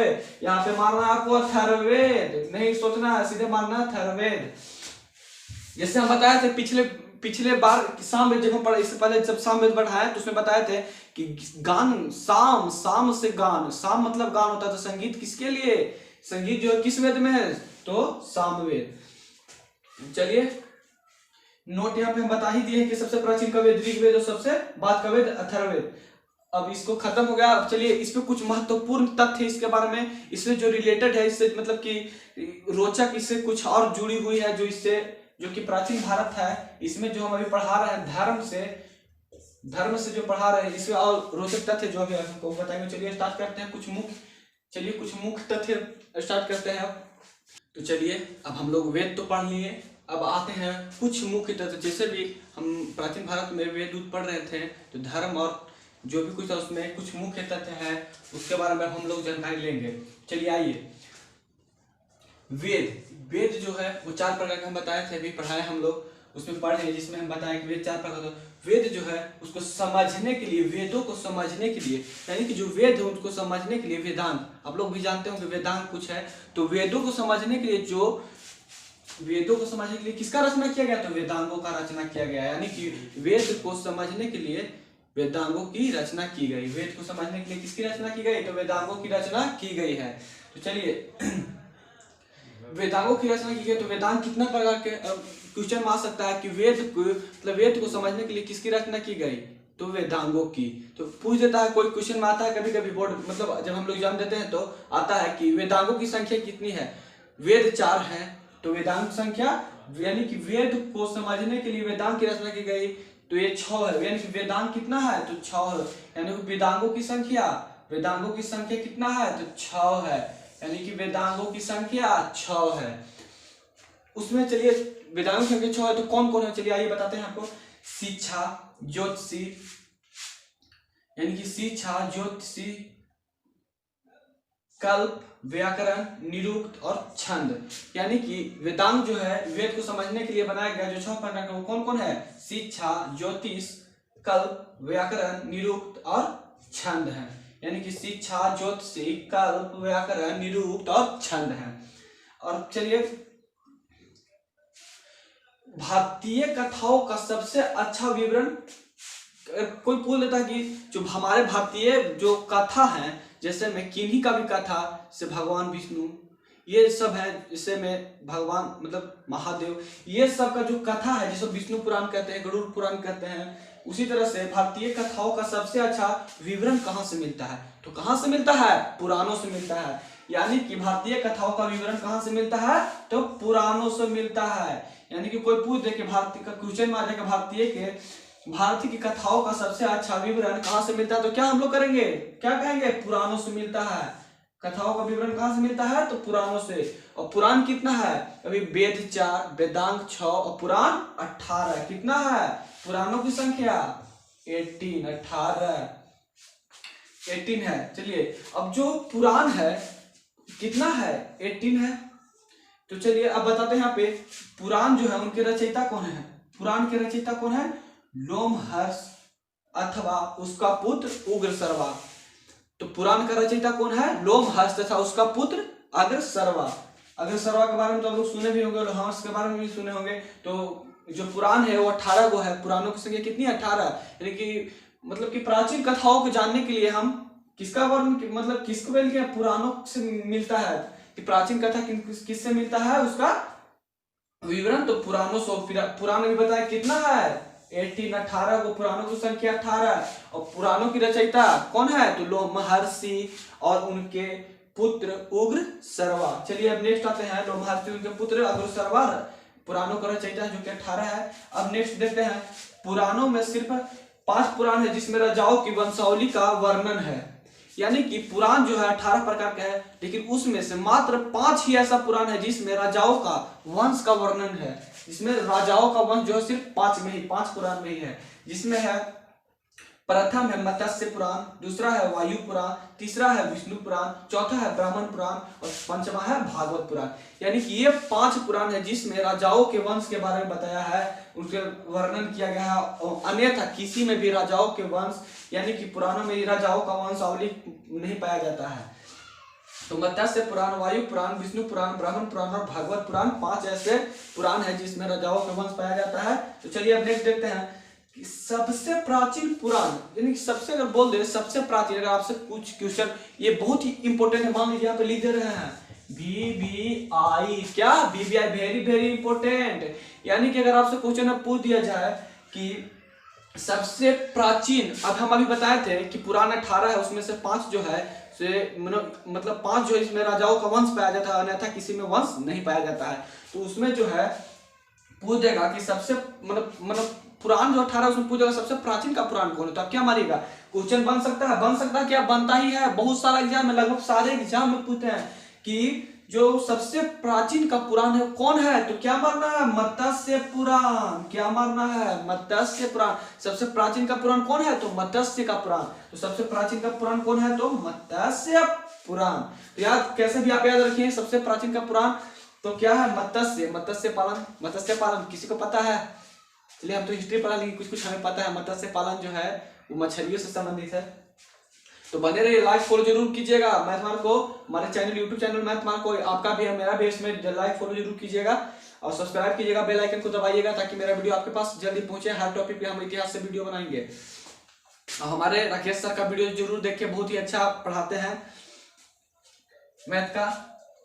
पे मारना आपको अथर्ववेद, नहीं सोचना है, सीधे मारना अथर्ववेद। जैसे हम बताए थे पिछले बार सामवेद जब हम पढ़ा, इससे पहले जब सामवेद पढ़ाया तो उसमें बताए थे कि गान साम से गान, साम मतलब गान होता है, तो संगीत किसके लिए, संगीत जो है किस वेद में है, तो सामवेद। चलिए नोट यहाँ पे हम बता ही दिए कि सबसे प्राचीन का वेद ऋग्वेद और सबसे बाद का वेद अथर्ववेद। अब इसको खत्म हो गया। अब चलिए इस पे कुछ महत्वपूर्ण तथ्य इसके बारे में, इससे जो रिलेटेड है, इससे मतलब कि रोचक इससे कुछ और जुड़ी हुई है, जो कि प्राचीन भारत है, इसमें जो हम अभी पढ़ा रहे हैं धर्म से जो पढ़ा रहे हैं, इसमें और रोचक तथ्य जो अभी हमको बताएंगे। चलिए स्टार्ट करते हैं कुछ मुख्य तथ्य स्टार्ट करते हैं। तो चलिए अब हम लोग वेद तो पढ़ लिए, अब आते हैं कुछ मुख्य तथ्य। जैसे भी हम प्राचीन भारत में वेद पढ़ रहे थे, तो धर्म और जो भी कुछ था उसमें कुछ मुख्य तथ्य है, उसके बारे में हम लोग जानकारी लेंगे। चलिए आइए, वेद जो है वो 4 प्रकार के हम बताए थे, अभी पढ़ाए हम लोग, उसमें पढ़े हैं जिसमें हम बताएं कि वेद 4 प्रकार का। वेद जो है उसको समझने के लिए, वेदों को समझने के लिए, यानी कि जो वेद है उनको समझने के लिए वेदांत, आप लोग भी जानते हो कि वेदांत कुछ है, तो वेदों को समझने के लिए किसका रचना किया गया, तो वेदांगों का रचना किया गया, यानी कि वेद को समझने के लिए वेदांगों की रचना की गई। वेद को समझने के लिए किसकी रचना की गई, तो वेदांगों की रचना की गई है। तो चलिए वेदांगों की रचना की गई, तो वेदांत कितना प्रकार के, क्वेश्चन आ सकता है कि वेद को समझने के लिए किसकी रचना की गई, तो वेदांगों की। तो पूछ देता है, कोई क्वेश्चन में आता है कभी कभी बोर्ड, मतलब जब हम लोग एग्जाम देते हैं तो आता है कि वेदांगों की संख्या कितनी है, वेद 4 है, तो वेदांग संख्या, यानी कि वेद को समझने के लिए वेदांग की रचना की गई, तो ये 6 है, यानी कि वेदांग कितना है, तो 6 है, यानी कि वेदांगों की संख्या कितना है, तो 6 है, यानी कि वेदांगों की संख्या 6 है। उसमें चलिए वेदांगों की संख्या 6 है, तो कौन कौन है, चलिए आइए बताते हैं आपको। शिक्षा, ज्योतिषी, यानी कि शिक्षा, ज्योतिषी, कल्प, व्याकरण, निरुक्त और छंद, यानी कि वेदांग जो है वेद को समझने के लिए बनाया गया जो 6 प्रकार का, वो कौन कौन है, शिक्षा, ज्योतिष, कल्प, व्याकरण, निरुक्त और छंद है, यानी कि शिक्षा, ज्योतिषी, कल्प, व्याकरण, निरुक्त और छंद है। और चलिए भारतीय कथाओं का सबसे अच्छा विवरण, कोई पूछ लेता कि जो हमारे भारतीय जो कथा है, जैसे में किन्हीं का भी कथा से भगवान विष्णु, ये सब है, जैसे में भगवान मतलब महादेव, ये सब का जो कथा है जिसे विष्णु पुराण कहते हैं, गरुड़ पुराण कहते हैं, उसी तरह से भारतीय कथाओं का सबसे अच्छा विवरण कहाँ से मिलता है, तो कहाँ से मिलता है, पुराणों से मिलता है। यानी कि भारतीय कथाओं का विवरण कहाँ से मिलता है, तो पुराणों से मिलता है। यानी कि कोई पूछ दे कि भारतीय का क्वेश्चन में आ जाएगा भारतीय की कथाओं का सबसे अच्छा विवरण कहाँ से मिलता है, तो क्या हम लोग करेंगे, क्या कहेंगे, पुराणों से मिलता है। कथाओं का विवरण कहाँ से मिलता है, तो पुराणों से। और पुराण कितना है, अभी वेद 4, वेदांग 6 और पुराण 18, कितना है पुराणों की संख्या 18 है। चलिए अब जो पुराण है कितना है, 18 है। तो चलिए अब बताते हैं यहाँ पे पुराण जो है उनके रचयिता कौन है, पुराण के रचयिता कौन है, लोमहर्ष अथवा उसका पुत्र उग्रसर्वा। तो पुराण का रचयिता कौन है, लोमहर्ष तथा उसका पुत्र अग्रसर्वा। अग्रसर्वा के बारे में तो आप लोग सुने भी होंगे, और हंस के बारे में भी सुने होंगे। तो जो पुराण है वो 18 गो है। पुराणों की संख्या कितनी है? 18। यानी कि मतलब कि प्राचीन कथाओं को जानने के लिए हम किसका वर्ण मतलब किसको बोल के पुराणों से मिलता है कि प्राचीन कथा किससे मिलता है उसका विवरण, तो पुराणों से। पुराण में बताया कितना है? 18 को पुराणों की संख्या 18। और पुराणों की रचयिता कौन है? तो लोह महर्षि और उनके पुत्र उग्रसर्वा। चलिए अब नेक्स्ट आते हैं। लोह महर्षि उनके पुत्र उग्रसर्वा पुराणों का रचयिता है, जो कि 18 है। अब नेक्स्ट देखते हैं। पुराणों में सिर्फ 5 पुराण है जिसमें राजाओं की वंशावली का वर्णन है। यानी कि पुराण जो है 18 प्रकार का है, लेकिन उसमें से मात्र 5 ही ऐसा पुराण है जिसमें राजाओं का वंश का वर्णन है। जिसमें राजाओं का वंश जो है सिर्फ 5 पुराण में ही है। जिसमें है प्रथम है मत्स्य पुराण, दूसरा है वायु पुराण, तीसरा है विष्णु पुराण, चौथा है ब्राह्मण पुराण और पंचमा है भागवत पुराण। यानी कि ये 5 पुराण है जिसमें राजाओं के वंश के बारे में बताया है, उनके वर्णन किया गया है। और अन्यथा किसी में भी राजाओं के वंश यानी कि पुराणों में राजाओं का वंशावली नहीं पाया जाता है। तो मत्स्य पुराण, वायु पुराण, विष्णु पुराण, ब्राह्मण पुराण और भागवत पुराण 5 ऐसे पुराण है जिसमें राजाओं के वंश पाया जाता है। तो चलिए अब नेक्स्ट देखते हैं कि सबसे प्राचीन पुराण, यानी कि सबसे अगर बोल दे सबसे प्राचीन, अगर आपसे कुछ क्वेश्चन ये बहुत ही इंपॉर्टेंट है, मान लीजिए यहाँ पे लिख दे रहे हैं VVI, क्या VVI वेरी वेरी इंपॉर्टेंट। यानी कि अगर आपसे क्वेश्चन पूछ दिया जाए कि सबसे प्राचीन, अब हम अभी बताए थे कि पुराण 18 है, उसमें से 5 जो है से मतलब 5 जो इसमें राजाओं का वंश पाया जाता है, अन्यथा किसी में वंश नहीं पाया जाता है। तो उसमें जो है पूछ देगा कि सबसे मतलब पुराण जो 18 उसमें पूछेगा सबसे प्राचीन का पुराण कौन है। तो आप क्या मारिएगा? क्वेश्चन बन सकता है क्या? बनता ही है। बहुत सारा एग्जाम में, लगभग सारे एग्जाम में पूछते हैं कि जो सबसे प्राचीन का पुराण है कौन है। तो क्या मारना है? मत्स्य पुराण। क्या मारना है? मत्स्य पुराण। सबसे प्राचीन का पुराण कौन है? तो मत्स्य का पुराण। तो सबसे प्राचीन का पुराण कौन है? तो मत्स्य पुराण। तो याद कैसे भी आप याद रखिए सबसे प्राचीन का पुराण तो क्या है? मत्स्य पालन। मत्स्य पालन किसी को पता है? चलिए हम तो हिस्ट्री पढ़ा, लेकिन कुछ हमें पता है। मत्स्य पालन जो है वो मछलियों से संबंधित है। तो बने रहिए, लाइक फॉलो जरूर कीजिएगा मैथ मार्क को, हमारे channel YouTube channel math mark को आपका भी है, मेरा भी, इसमें लाइक फॉलो जरूर कीजिएगा और सब्सक्राइब कीजिएगा, बेल आइकन को दबाइएगा ताकि मेरा वीडियो आपके पास जल्दी पहुंचे। हर टॉपिक पे हम इतिहास से वीडियो बनाएंगे। हमारे राकेश सर का वीडियो जरूर देखिए, बहुत ही अच्छा पढ़ाते हैं मैथ का।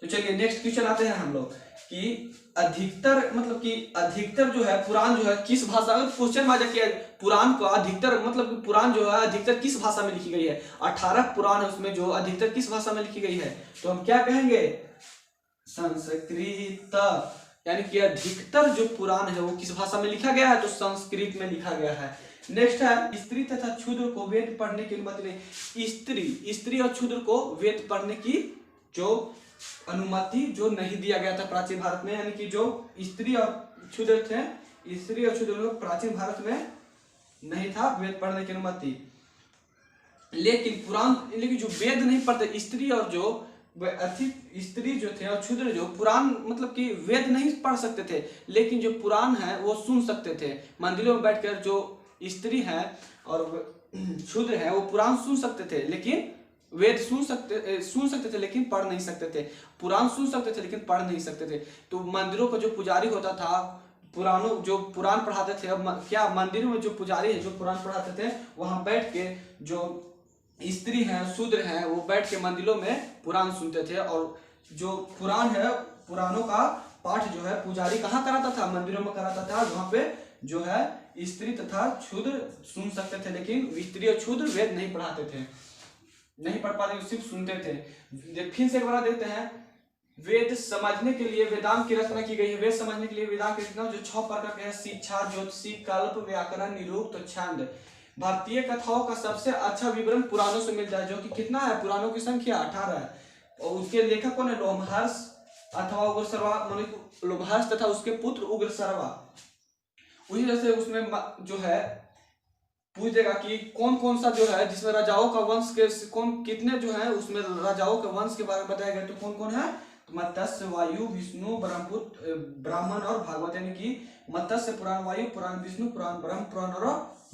तो चलिए नेक्स्ट क्वेश्चन आते हैं हम लोग कि अधिकतर जो है पुराण जो है किस भाषा में, क्वेश्चन में किया पुराण को अधिकतर पुराण जो है अधिकतर किस भाषा में लिखी गई है। 18 पुराण है, उसमें जो अधिकतर किस भाषा में लिखी गई है तो हम क्या कहेंगे? संस्कृत। यानी कि अधिकतर जो पुराण है वो किस भाषा में लिखा गया है? तो संस्कृत में लिखा गया है। नेक्स्ट है स्त्री तथा क्षुद्र को वेद पढ़ने की अनुमति नहीं। स्त्री और क्षुद्र को वेद पढ़ने की जो अनुमति जो नहीं दिया गया था प्राचीन भारत में। यानी कि जो स्त्री और क्षुद्र लोग प्राचीन भारत में नहीं था वेद पढ़ने की अनुमति। लेकिन जो वेद नहीं पढ़ते स्त्री जो थे और क्षुद्र जो पुराण मतलब कि वेद नहीं पढ़ सकते थे, लेकिन जो पुराण है वो सुन सकते थे। मंदिरों में बैठकर जो स्त्री है और क्षुद्र है वो पुराण सुन सकते थे, लेकिन वेद सुन सकते थे लेकिन पढ़ नहीं सकते थे। पुराण सुन सकते थे लेकिन पढ़ नहीं सकते थे। तो मंदिरों का जो पुजारी होता था जो पुराण पढ़ाते थे, अब क्या मंदिरों में जो पुजारी है जो पुराण पढ़ाते थे वहां बैठ के जो स्त्री हैं शूद्र हैं वो बैठ के मंदिरों में पुराण सुनते थे। और जो पुराण है पुराणों का पाठ जो है पुजारी कहाँ कराता था? मंदिरों में कराता था, वहां पे जो है स्त्री तथा क्षुद्र सुन सकते थे, लेकिन स्त्री और क्षुद्र वेद नहीं पढ़ाते थे, नहीं पढ़ पाते, सिर्फ सुनते थे। फिर से एक बार देखते हैं। वेद समझने के लिए वेदांत की रचना की गई है। वेद समझने के लिए वेदांत की रचना जो 6 प्रकार के हैं: शिक्षा, ज्योतिषी, कल्प, व्याकरण, निरुक्त, छंद। भारतीय कथाओं का सबसे अच्छा विवरण पुराणों से मिलता है, जो कि कितना है? पुराणों की संख्या 18 है। और उसके लेखक कौन है? लोमहर्ष अथवा उग्रसर्वा, लोमहर्ष तथा उसके पुत्र उग्रसर्वा। उसी तरह से उसमें जो है पूछ देगा कि कौन कौन सा जो है जिसमें राजाओं का वंश के कितने जो है उसमें राजाओं के वंश के बारे में बताया गया। तो कौन कौन है? तो मत्स्य, वायु, विष्णु, ब्राह्मण और भागवत। यानी कि मत्स्य पुराण, वायु पुराण, विष्णु पुराण, ब्रह्म पुराण और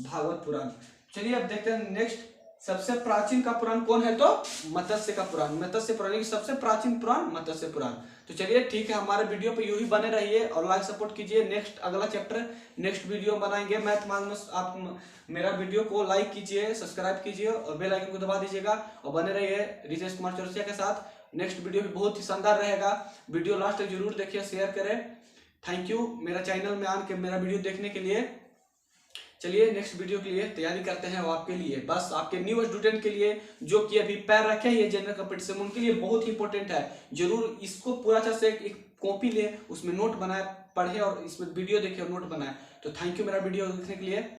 भागवत पुराण। चलिए अब देखते हैं नेक्स्ट सबसे प्राचीन का पुराण कौन है? तो मत्स्य का पुराण, मत्स्य पुराण की सबसे प्राचीन पुराण मत्स्य पुराण। तो चलिए ठीक है, हमारे वीडियो पे यूं ही बने रहिए और लाइक सपोर्ट कीजिए। नेक्स्ट अगला चैप्टर नेक्स्ट वीडियो बनाएंगे मैथ में। आप मेरा वीडियो को लाइक कीजिए, सब्सक्राइब कीजिए और बेल आइकन को दबा दीजिएगा और बने रहिए रितेश कुमार चौरसिया के साथ। नेक्स्ट वीडियो भी बहुत ही शानदार रहेगा। वीडियो लास्ट तक जरूर देखिए, शेयर करें। थैंक यू मेरा चैनल में आके मेरा वीडियो देखने के लिए। चलिए नेक्स्ट वीडियो के लिए तैयारी करते हैं और आपके लिए, बस आपके न्यू स्टूडेंट के लिए जो कि अभी पैर रखे हैं जनरल कंपटीशन, उनके लिए बहुत ही इंपॉर्टेंट है। जरूर इसको पूरा अच्छा से एक कॉपी ले, उसमें नोट बनाए, पढ़े और इसमें वीडियो देखे और नोट बनाए। तो थैंक यू मेरा वीडियो देखने के लिए।